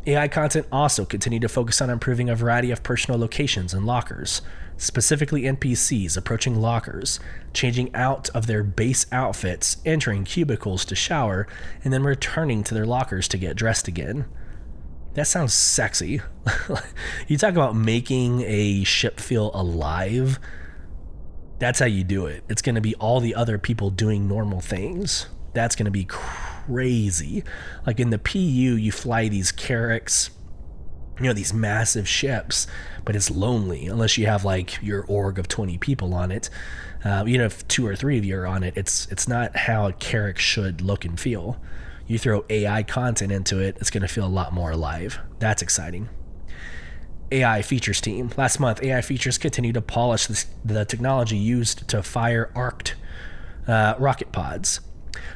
AI content also continued to focus on improving a variety of personal locations and lockers, specifically NPCs approaching lockers, changing out of their base outfits, entering cubicles to shower, and then returning to their lockers to get dressed again. That sounds sexy. You talk about making a ship feel alive. That's how you do it. It's going to be all the other people doing normal things. That's going to be crazy. Like in the PU, you fly these Carracks, these massive ships, but it's lonely unless you have like your org of 20 people on it. If 2 or 3 of you are on it, it's not how a Carrack should look and feel. You throw AI content into it, it's going to feel a lot more alive. That's exciting. AI features team. Last month, AI features continued to polish the technology used to fire arced rocket pods.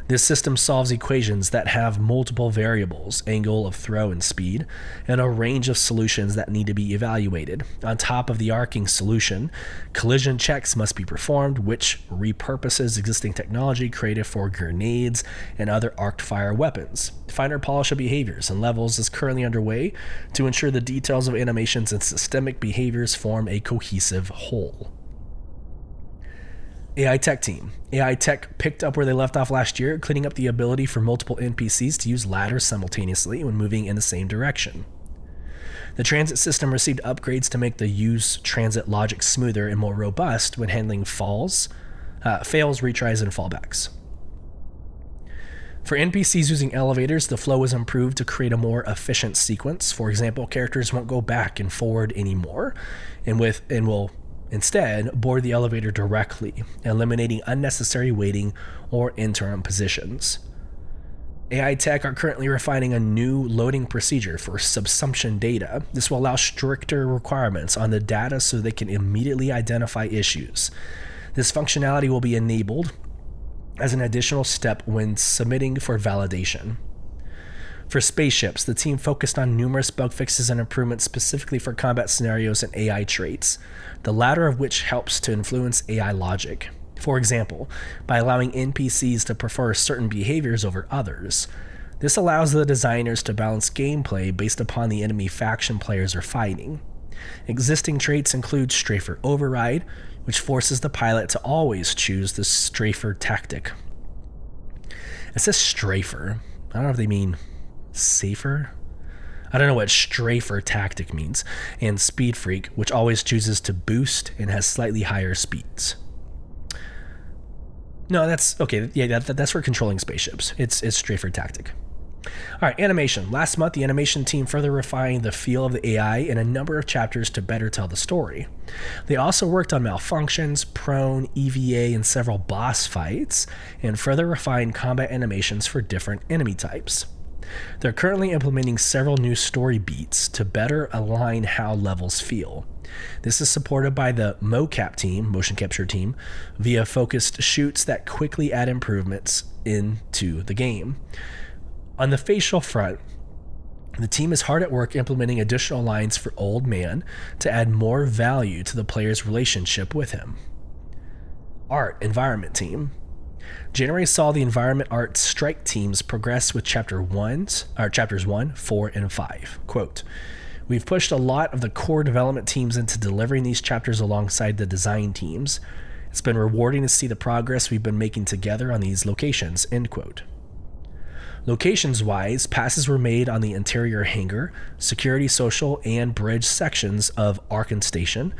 This system solves equations that have multiple variables, angle of throw and speed, and a range of solutions that need to be evaluated. On top of the arcing solution, collision checks must be performed, which repurposes existing technology created for grenades and other arced fire weapons. Finer polish of behaviors and levels is currently underway to ensure the details of animations and systemic behaviors form a cohesive whole. AI Tech team. AI Tech picked up where they left off last year, cleaning up the ability for multiple NPCs to use ladders simultaneously when moving in the same direction. The transit system received upgrades to make the use transit logic smoother and more robust when handling fails, retries, and fallbacks. For NPCs using elevators, the flow was improved to create a more efficient sequence. For example, characters won't go back and forward anymore, and will instead board the elevator directly, eliminating unnecessary waiting or interim positions. AI Tech are currently refining a new loading procedure for subsumption data. This will allow stricter requirements on the data so they can immediately identify issues. This functionality will be enabled as an additional step when submitting for validation. For spaceships, the team focused on numerous bug fixes and improvements specifically for combat scenarios and AI traits, the latter of which helps to influence AI logic. For example, by allowing NPCs to prefer certain behaviors over others. This allows the designers to balance gameplay based upon the enemy faction players are fighting. Existing traits include Strafer Override, which forces the pilot to always choose the Strafer tactic. It says Strafer. I don't know if they mean safer. I don't know what strafer tactic means, and speed freak, which always chooses to boost and has slightly higher speeds. No, that's okay. Yeah, that's for controlling spaceships. It's strafer tactic. All right, animation. Last month, the animation team further refined the feel of the AI in a number of chapters to better tell the story. They also worked on malfunctions, prone, EVA, and several boss fights, and further refined combat animations for different enemy types. They're currently implementing several new story beats to better align how levels feel. This is supported by the mocap team, motion capture team, via focused shoots that quickly add improvements into the game. On the facial front, the team is hard at work implementing additional lines for Old Man to add more value to the player's relationship with him. Art environment team. January saw the environment art strike teams progress with chapters 1, 4, and 5. Quote, "We've pushed a lot of the core development teams into delivering these chapters alongside the design teams. It's been rewarding to see the progress we've been making together on these locations." End quote. Locations-wise, passes were made on the interior hangar, security, social, and bridge sections of Arkan Station,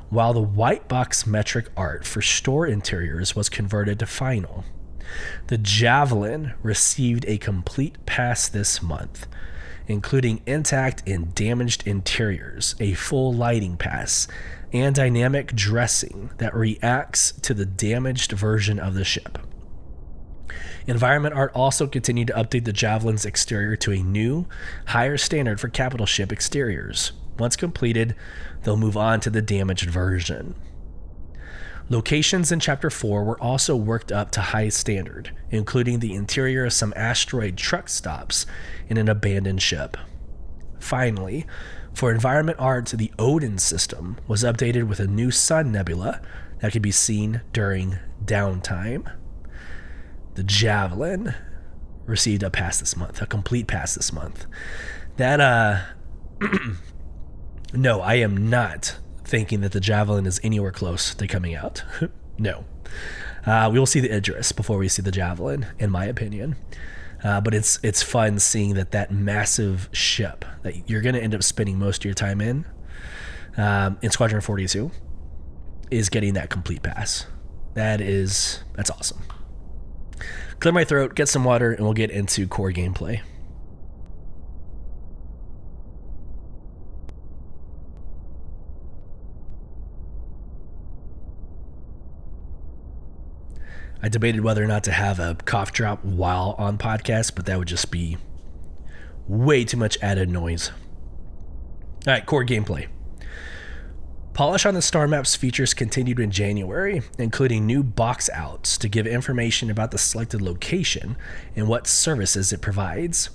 while the white box metric art for store interiors was converted to final. The Javelin received a complete pass this month, including intact and damaged interiors, a full lighting pass, and dynamic dressing that reacts to the damaged version of the ship. Environment art also continued to update the Javelin's exterior to a new, higher standard for capital ship exteriors. Once completed, they'll move on to the damaged version. Locations in Chapter 4 were also worked up to high standard, including the interior of some asteroid truck stops in an abandoned ship. Finally, for environment art, the Odin system was updated with a new sun nebula that could be seen during downtime. The Javelin received a pass this month, a complete pass this month. That, no, I am not thinking that the Javelin is anywhere close to coming out. No. We will see the Idris before we see the Javelin, in my opinion. But it's fun seeing that massive ship that you're going to end up spending most of your time in Squadron 42 is getting that complete pass. That's awesome. Clear my throat, get some water, and we'll get into core gameplay. I debated whether or not to have a cough drop while on podcast, but that would just be way too much added noise. All right, core gameplay. Polish on the star map's features continued in January, including new box outs to give information about the selected location and what services it provides.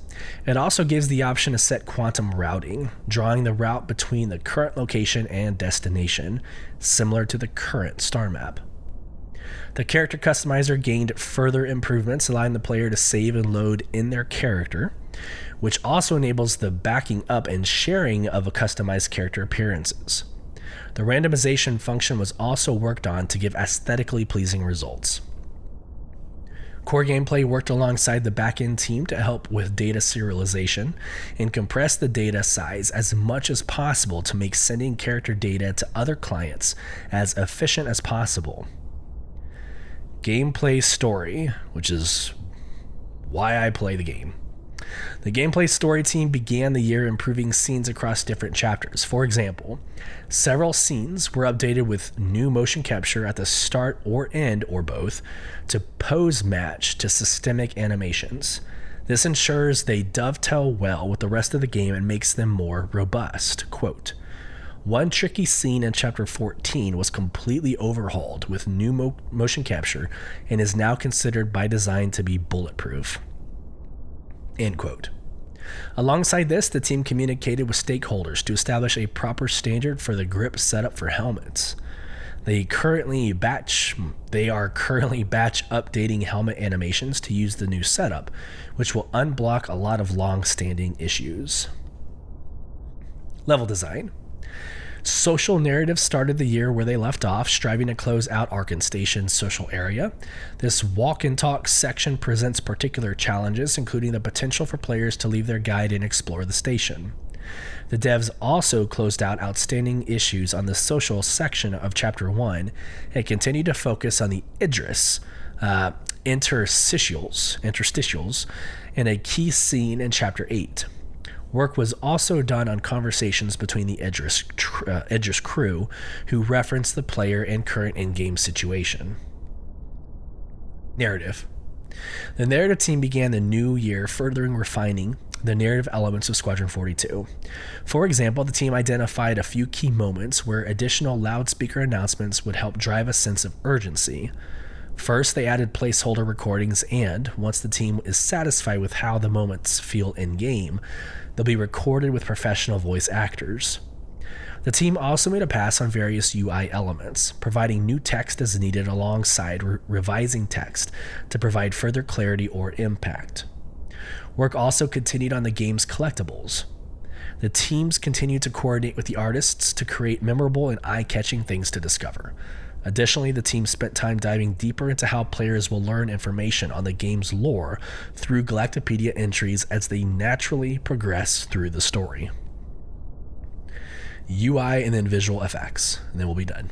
It also gives the option to set quantum routing, drawing the route between the current location and destination, similar to the current star map. The character customizer gained further improvements, allowing the player to save and load in their character, which also enables the backing up and sharing of a customized character appearances. The randomization function was also worked on to give aesthetically pleasing results. Core gameplay worked alongside the backend team to help with data serialization and compress the data size as much as possible to make sending character data to other clients as efficient as possible. Gameplay story, which is why I play the game. The gameplay story team began the year improving scenes across different chapters. For example, several scenes were updated with new motion capture at the start or end, or both, to pose match to systemic animations. This ensures they dovetail well with the rest of the game and makes them more robust. Quote, "One tricky scene in Chapter 14 was completely overhauled with new motion capture and is now considered by design to be bulletproof." End quote. Alongside this, the team communicated with stakeholders to establish a proper standard for the grip setup for helmets. They are currently batch updating helmet animations to use the new setup, which will unblock a lot of long-standing issues. Level design. Social narrative started the year where they left off, striving to close out Arkan Station's social area. This walk and talk section presents particular challenges, including the potential for players to leave their guide and explore the station. The devs also closed out outstanding issues on the social section of Chapter 1 and continued to focus on the Idris interstitials in a key scene in Chapter 8. Work was also done on conversations between the Idris crew, who referenced the player and current in-game situation. Narrative. The narrative team began the new year furthering refining the narrative elements of Squadron 42. For example, the team identified a few key moments where additional loudspeaker announcements would help drive a sense of urgency. First, they added placeholder recordings, and once the team is satisfied with how the moments feel in-game, they'll be recorded with professional voice actors. The team also made a pass on various UI elements, providing new text as needed alongside revising text to provide further clarity or impact. Work also continued on the game's collectibles. The teams continued to coordinate with the artists to create memorable and eye-catching things to discover. Additionally, the team spent time diving deeper into how players will learn information on the game's lore through Galactopedia entries as they naturally progress through the story. UI and then visual effects, and then we'll be done.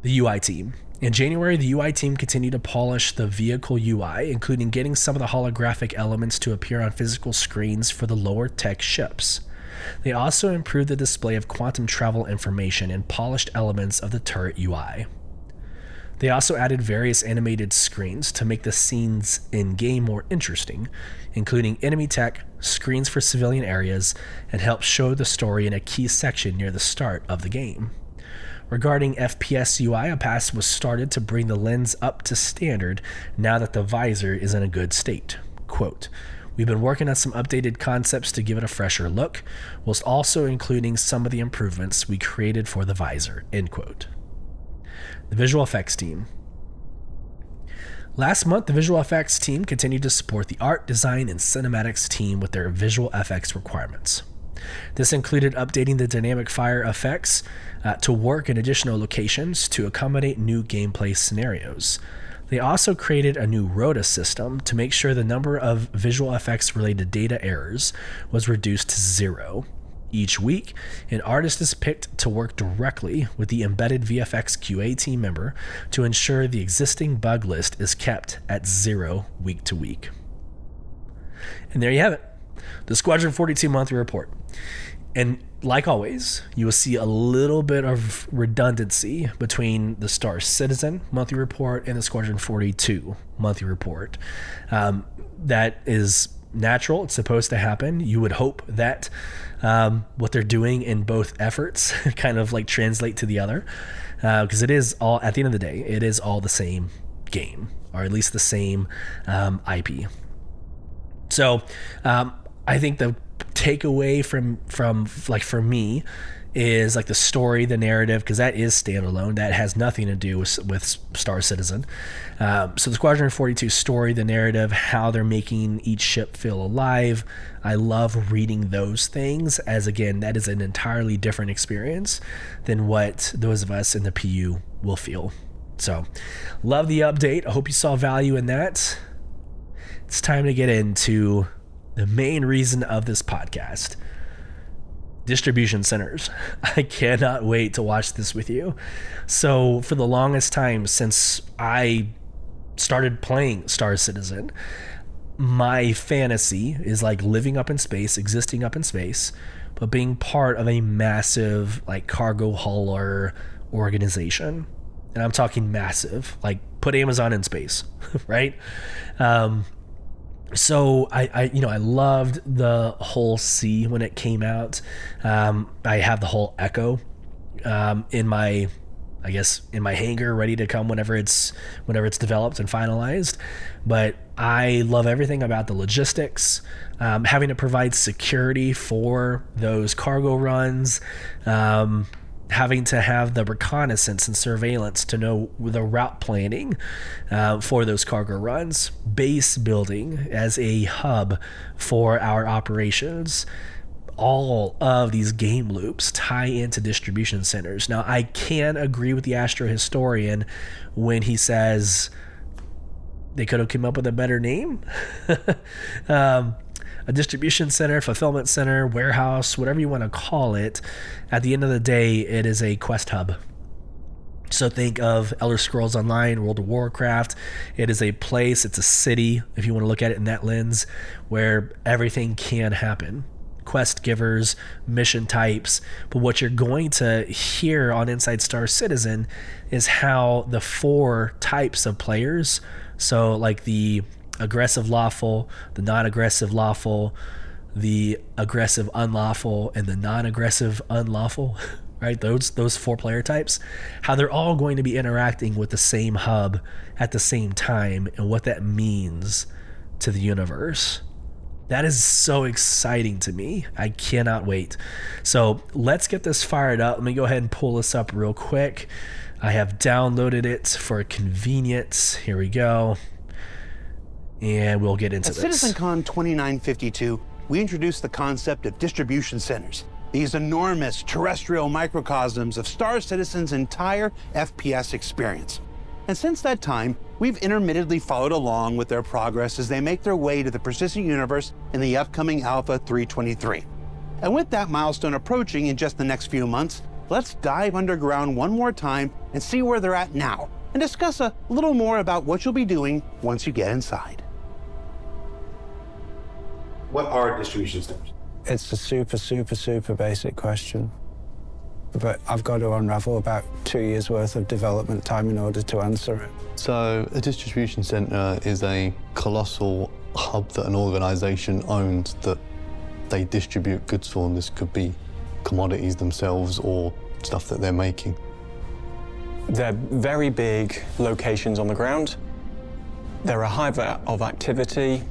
The UI team. In January, the UI team continued to polish the vehicle UI, including getting some of the holographic elements to appear on physical screens for the lower tech ships. They also improved the display of quantum travel information and polished elements of the turret UI. They also added various animated screens to make the scenes in-game more interesting, including enemy tech, screens for civilian areas, and help show the story in a key section near the start of the game. Regarding FPS UI, a pass was started to bring the lens up to standard now that the visor is in a good state. Quote, "We've been working on some updated concepts to give it a fresher look, whilst also including some of the improvements we created for the visor." End quote. The visual effects team. Last month, the visual effects team continued to support the art, design, and cinematics team with their visual effects requirements. This included updating the dynamic fire effects to work in additional locations to accommodate new gameplay scenarios. They also created a new rota system to make sure the number of visual effects related data errors was reduced to 0. Each week, an artist is picked to work directly with the embedded VFX QA team member to ensure the existing bug list is kept at 0 week to week. And there you have it, the Squadron 42 monthly report. And like always, you will see a little bit of redundancy between the Star Citizen monthly report and the Squadron 42 monthly report. That is natural. It's supposed to happen. You would hope that what they're doing in both efforts kind of like translate to the other, because it is all, at the end of the day, it is all the same game, or at least the same IP. So I think the takeaway from like for me is like the story, the narrative, because that is standalone. That has nothing to do with Star Citizen. So the Squadron 42 story, the narrative, how they're making each ship feel alive. I love reading those things, as again, that is an entirely different experience than what those of us in the PU will feel. So love the update. I hope you saw value in that. It's time to get into the main reason of this podcast. Distribution centers. I cannot wait to watch this with you. So for the longest time since I started playing Star Citizen, my fantasy is like living up in space, existing up in space, but being part of a massive like cargo hauler organization. And I'm talking massive, like put Amazon in space, right? So I loved the whole C when it came out. I have the whole Echo in my hangar ready to come whenever it's developed and finalized. But I love everything about the logistics, having to provide security for those cargo runs, having to have the reconnaissance and surveillance to know the route planning for those cargo runs, base building as a hub for our operations. All of these game loops tie into distribution centers. Now, I can agree with the Astro historian when he says they could have come up with a better name. a distribution center, fulfillment center, warehouse, whatever you want to call it. At the end of the day, it is a quest hub. So think of Elder Scrolls Online, World of Warcraft. It is a place, it's a city, if you want to look at it in that lens, where everything can happen. Quest givers, mission types. But what you're going to hear on Inside Star Citizen is how the 4 types of players, so like the aggressive lawful, the non-aggressive lawful, the aggressive unlawful, and the non-aggressive unlawful, right? Those 4 player types, how they're all going to be interacting with the same hub at the same time, and what that means to the universe. That is so exciting to me. I cannot wait. So let's get this fired up. Let me go ahead and pull this up real quick. I have downloaded it for convenience. Here we go. And we'll get into this. At CitizenCon 2952, we introduced the concept of distribution centers. These enormous terrestrial microcosms of Star Citizen's entire FPS experience. And since that time, we've intermittently followed along with their progress as they make their way to the persistent universe in the upcoming Alpha 323. And with that milestone approaching in just the next few months, let's dive underground one more time and see where they're at now, and discuss a little more about what you'll be doing once you get inside. What are distribution centers? It's a super basic question. But I've got to unravel about 2 years worth of development time in order to answer it. So a distribution center is a colossal hub that an organization owns that they distribute goods for, and this could be commodities themselves or stuff that they're making. They're very big locations on the ground. They're a hive of activity.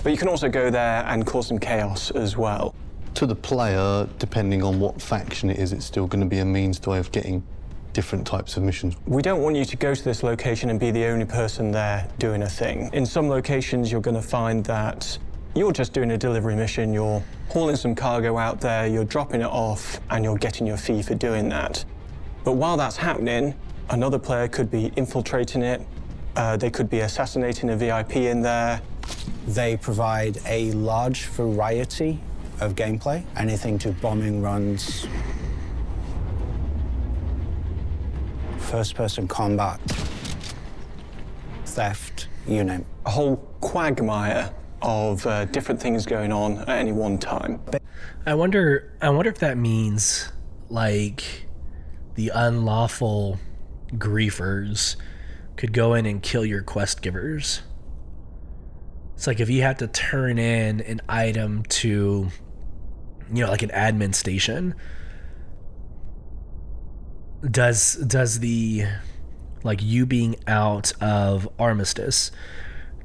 But you can also go there and cause some chaos as well. To the player, depending on what faction it is, it's still going to be a means to way of getting different types of missions. We don't want you to go to this location and be the only person there doing a thing. In some locations, you're going to find that you're just doing a delivery mission, you're hauling some cargo out there, you're dropping it off, and you're getting your fee for doing that. But while that's happening, another player could be infiltrating it, they could be assassinating a VIP in there. They provide a large variety of gameplay, anything to bombing runs, first-person combat, theft, you name it. A whole quagmire of different things going on at any one time. I wonder if that means like the unlawful griefers could go in and kill your quest givers. It's like if you had to turn in an item to, you know, like an admin station, does the, like, you being out of Armistice,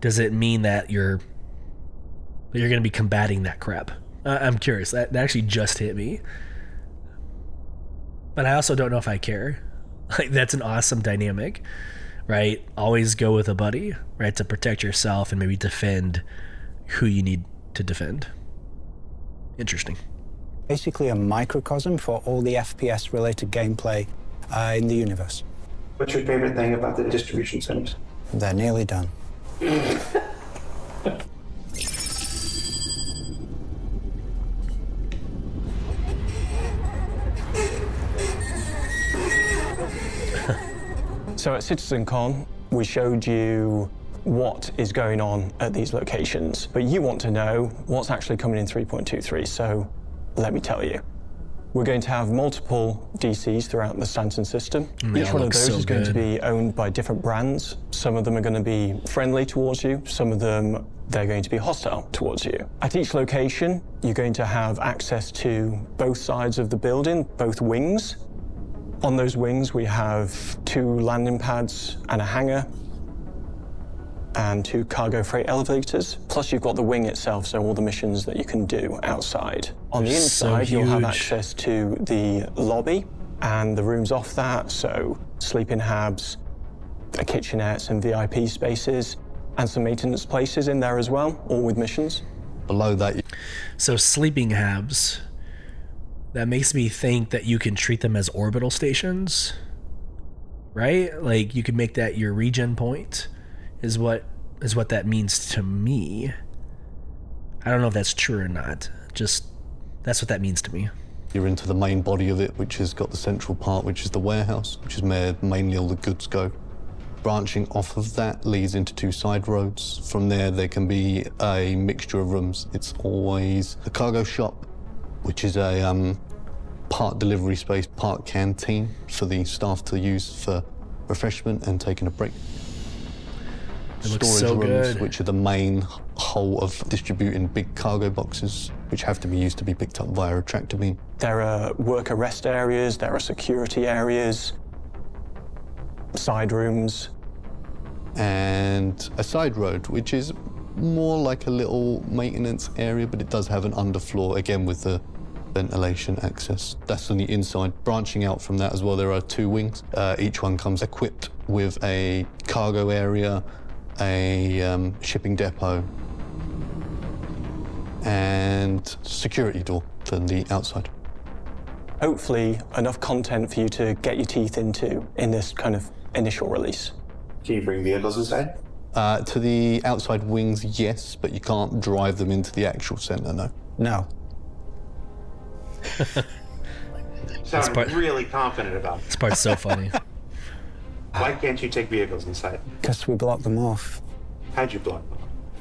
does it mean that you're going to be combating that crap? I'm curious. That actually just hit me. But I also don't know if I care. Like, that's an awesome dynamic, right? Always go with a buddy, right? To protect yourself and maybe defend who you need to defend. Interesting. Basically a microcosm for all the FPS-related gameplay in the universe. What's your favorite thing about the distribution centers? They're nearly done. So at CitizenCon, we showed you what is going on at these locations, but you want to know what's actually coming in 3.23, so let me tell you. We're going to have multiple DCs throughout the Stanton system. Each one of those is going to be owned by different brands. Some of them are going to be friendly towards you. Some of them, they're going to be hostile towards you. At each location, you're going to have access to both sides of the building, both wings. On those wings, we have 2 landing pads and a hangar, and 2 cargo freight elevators. Plus, you've got the wing itself, so all the missions that you can do outside. On the inside, you'll have access to the lobby and the rooms off that, so sleeping habs, a kitchenette, some VIP spaces, and some maintenance places in there as well, all with missions. Below that, So sleeping habs, that makes me think that you can treat them as orbital stations, right? Like you could make that your regen point, is what is what that means to me. I don't know if that's true or not. Just, that's what that means to me. You're into the main body of it, which has got the central part, which is the warehouse, which is where mainly all the goods go. Branching off of that leads into 2 side roads. From there can be a mixture of rooms. It's always the cargo shop, which is a part delivery space, part canteen for the staff to use for refreshment and taking a break. It looks Storage so rooms, good. which are the main hole of distributing big cargo boxes, which have to be used to be picked up via a tractor beam. There are worker rest areas, there are security areas, side rooms. And a side road, which is more like a little maintenance area, but it does have an underfloor, again with the ventilation access. That's on the inside. Branching out from that as well, there are 2 wings. Each one comes equipped with a cargo area, a shipping depot, and security door for the outside. Hopefully enough content for you to get your teeth into in this kind of initial release. Can you bring vehicles inside? To the outside wings, yes, but you can't drive them into the actual centre, no. No. Sound really confident about it. This part's so funny. Why can't you take vehicles inside? Because we block them off. How'd you block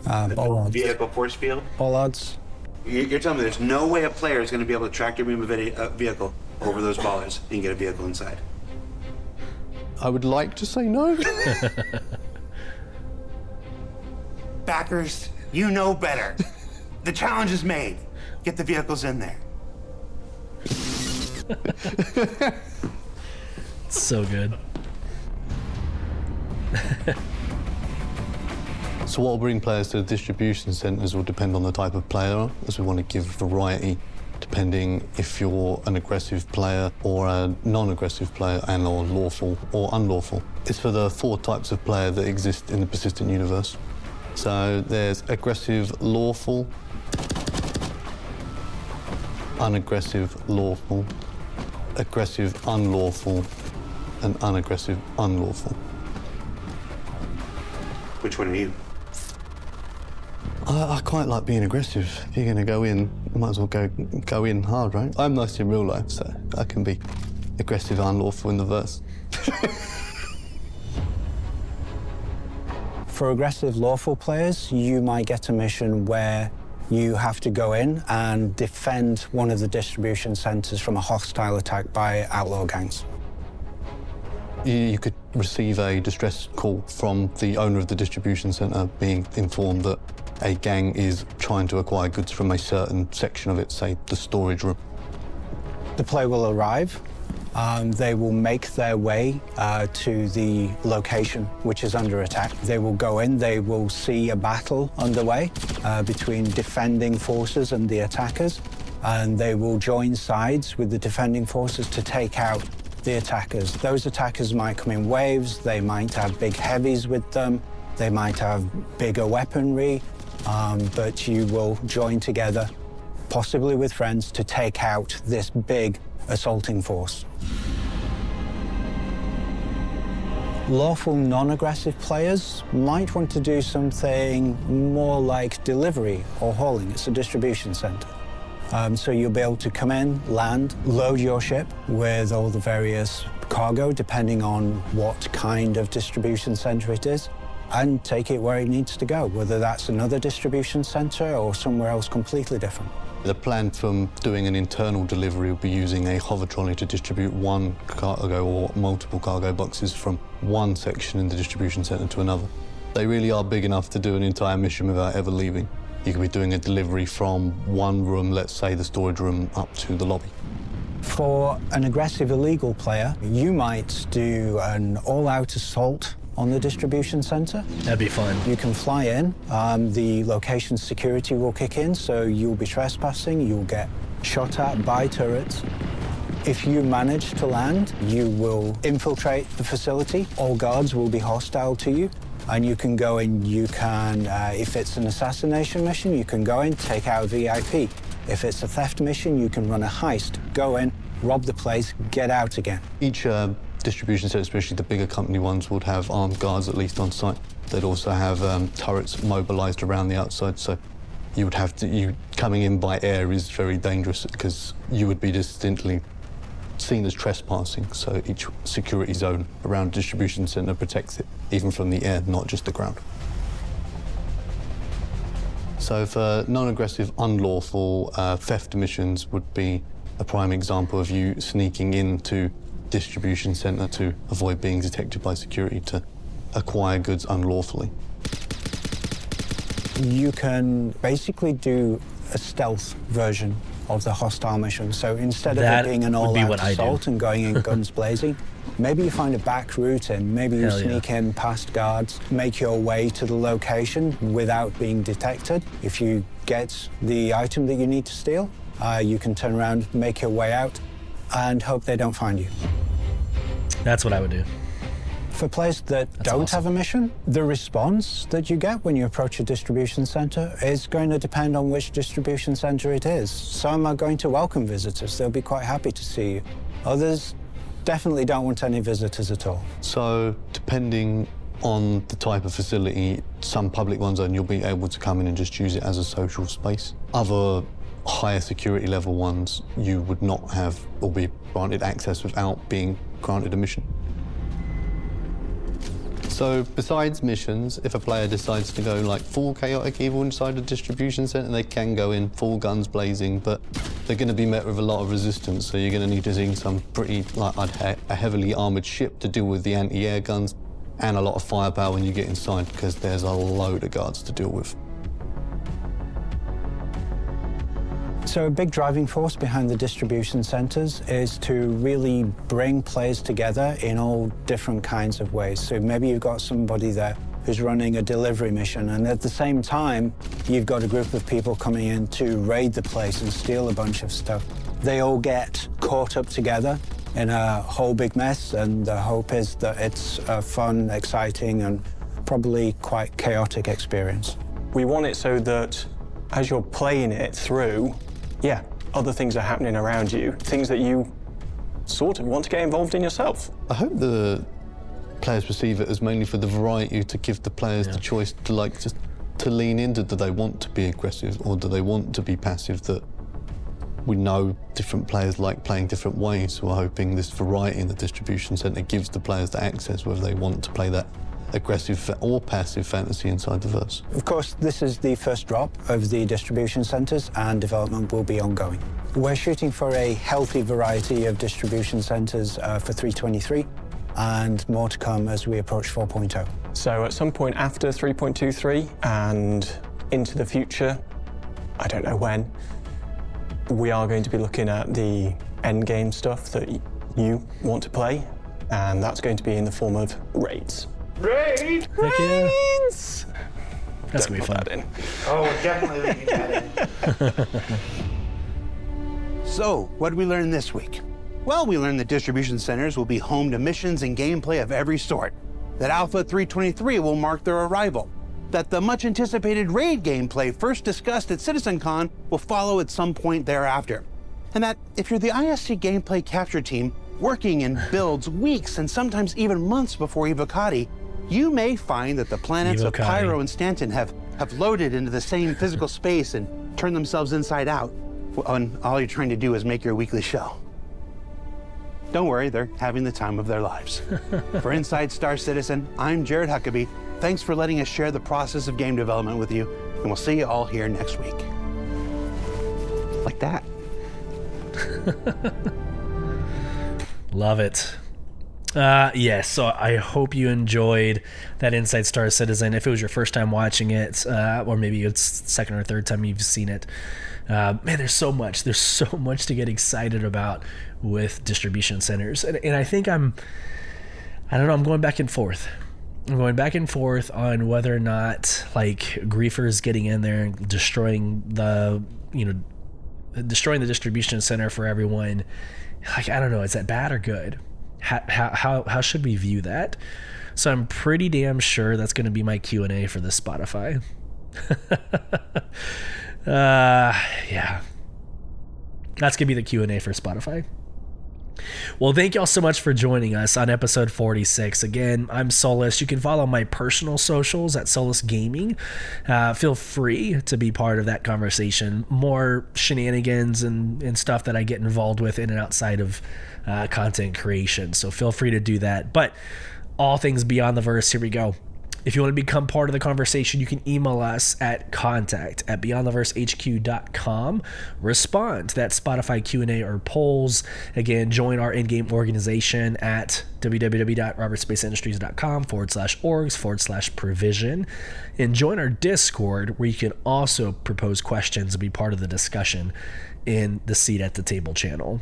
them? All odds. Vehicle force field? All odds. You're telling me there's no way a player is going to be able to tractor beam a vehicle over those ballers and get a vehicle inside? I would like to say no. Backers, you know better. The challenge is made. Get the vehicles in there. So good. So what will bring players to the distribution centres will depend on the type of player, as we want to give variety, depending if you're an aggressive player or a non-aggressive player and or lawful or unlawful. It's for the 4 types of player that exist in the persistent universe. So there's aggressive lawful, unaggressive lawful, aggressive unlawful, and unaggressive unlawful. Which one are you? I quite like being aggressive. If you're going to go in, you might as well go in hard, right? I'm nice in real life, so I can be aggressive unlawful in the verse. For aggressive lawful players, you might get a mission where you have to go in and defend one of the distribution centres from a hostile attack by outlaw gangs. You could receive a distress call from the owner of the distribution centre being informed that a gang is trying to acquire goods from a certain section of it, say the storage room. The player will arrive. They will make their way to the location which is under attack. They will go in, they will see a battle underway between defending forces and the attackers, and they will join sides with the defending forces to take out the attackers. Those attackers might come in waves, they might have big heavies with them, they might have bigger weaponry, but you will join together, possibly with friends, to take out this big assaulting force. Lawful non-aggressive players might want to do something more like delivery or hauling. It's a distribution center. So you'll be able to come in, land, load your ship with all the various cargo, depending on what kind of distribution center it is, and take it where it needs to go, whether that's another distribution center or somewhere else completely different. The plan from doing an internal delivery will be using a hover trolley to distribute one cargo or multiple cargo boxes from one section in the distribution centre to another. They really are big enough to do an entire mission without ever leaving. You could be doing a delivery from one room, let's say the storage room, up to the lobby. For an aggressive illegal player, you might do an all-out assault on the distribution center. That'd be fun. You can fly in, the location security will kick in, so you'll be trespassing, you'll get shot at by turrets. If you manage to land, you will infiltrate the facility. All guards will be hostile to you, and you can go in, you can, if it's an assassination mission, you can go in, take out a VIP. If it's a theft mission, you can run a heist, go in, rob the place, get out again. Each distribution centre, especially the bigger company ones, would have armed guards at least on site. They'd also have turrets mobilized around the outside, so you would have to, coming in by air is very dangerous because you would be distinctly seen as trespassing, so each security zone around distribution center protects it, even from the air, not just the ground. So for non-aggressive, unlawful theft missions would be a prime example of you sneaking into distribution center to avoid being detected by security to acquire goods unlawfully. You can basically do a stealth version of the hostile mission. So instead of it being an all-out assault and going in guns blazing, maybe you find a back route in, maybe you sneak in past guards, make your way to the location without being detected. If you get the item that you need to steal, you can turn around, make your way out, and hope they don't find you. That's what I would do. For players that don't have a mission, the response that you get when you approach a distribution center is going to depend on which distribution center it is. Some are going to welcome visitors. They'll be quite happy to see you. Others definitely don't want any visitors at all. So depending on the type of facility, some public ones, and you'll be able to come in and just use it as a social space. Other higher security level ones, you would not have or be granted access without being granted a mission. So besides missions, if a player decides to go like full chaotic evil inside a distribution center, they can go in full guns blazing, but they're going to be met with a lot of resistance. So you're going to need to see some pretty, like a heavily armored ship to deal with the anti-air guns, and a lot of firepower when you get inside, because there's a load of guards to deal with. So a big driving force behind the distribution centers is to really bring players together in all different kinds of ways. So maybe you've got somebody there who's running a delivery mission, and at the same time, you've got a group of people coming in to raid the place and steal a bunch of stuff. They all get caught up together in a whole big mess, and the hope is that it's a fun, exciting, and probably quite chaotic experience. We want it so that as you're playing it through, other things are happening around you, things that you sort of want to get involved in yourself. I hope the players perceive it as mainly for the variety, to give the players the choice to like just to lean into, do they want to be aggressive or do they want to be passive? That we know different players like playing different ways, so we're hoping this variety in the distribution center gives the players the access whether they want to play that aggressive or passive fantasy inside the verse. Of course, this is the first drop of the distribution centers, and development will be ongoing. We're shooting for a healthy variety of distribution centers for 3.23, and more to come as we approach 4.0. So at some point after 3.23 and into the future, I don't know when, we are going to be looking at the end game stuff that you want to play, and that's going to be in the form of raids. Raid! Raids! That's going to be fun. That in. Oh, we're definitely leaving that in. So, what did we learn this week? Well, we learned that distribution centers will be home to missions and gameplay of every sort, that Alpha 3.23 will mark their arrival, that the much-anticipated raid gameplay first discussed at CitizenCon will follow at some point thereafter, and that if you're the ISC gameplay capture team working in builds weeks and sometimes even months before Evocati, you may find that the planets of Pyro and Stanton have loaded into the same physical space and turned themselves inside out, when all you're trying to do is make your weekly show. Don't worry, they're having the time of their lives. For Inside Star Citizen, I'm Jared Huckabee. Thanks for letting us share the process of game development with you, and we'll see you all here next week. Like that. Love it. Yes, so I hope you enjoyed that Inside Star Citizen. If it was your first time watching it, or maybe it's second or third time you've seen it, man, there's so much to get excited about with distribution centers. And I think I'm going back and forth. I'm going back and forth on whether or not like griefers getting in there and destroying the distribution center for everyone. Like, I don't know, is that bad or good? How should we view that? So I'm pretty damn sure that's going to be my Q&A for this Spotify. Yeah, that's going to be the Q&A for Spotify. Well, thank y'all so much for joining us on episode 46. Again, I'm Solus. You can follow my personal socials at Solus Gaming. Feel free to be part of that conversation. More shenanigans and stuff that I get involved with in and outside of content creation. So feel free to do that. But all things beyond the verse, here we go. If you want to become part of the conversation, you can email us at contact@beyondtheversehq.com. Respond to that Spotify Q&A or polls. Again, join our in-game organization at www.robertspaceindustries.com/orgs/provision. And join our Discord, where you can also propose questions and be part of the discussion in the Seat at the Table channel.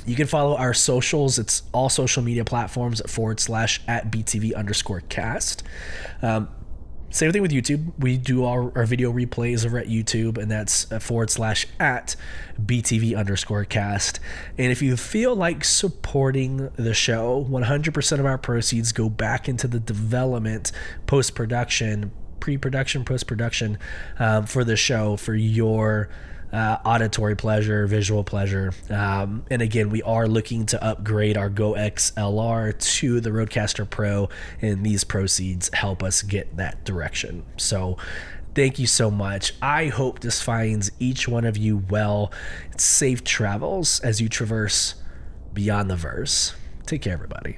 You can follow our socials. It's all social media platforms / @BTV_cast. Same thing with YouTube. We do our video replays over at YouTube, and that's / @BTV_cast. And if you feel like supporting the show, 100% of our proceeds go back into the development, post-production, pre-production, post-production for the show, for your auditory pleasure, visual pleasure. And again, we are looking to upgrade our Go XLR to the Rodecaster Pro, and these proceeds help us get that direction. So thank you so much. I hope this finds each one of you well. Safe travels as you traverse beyond the verse. Take care, everybody.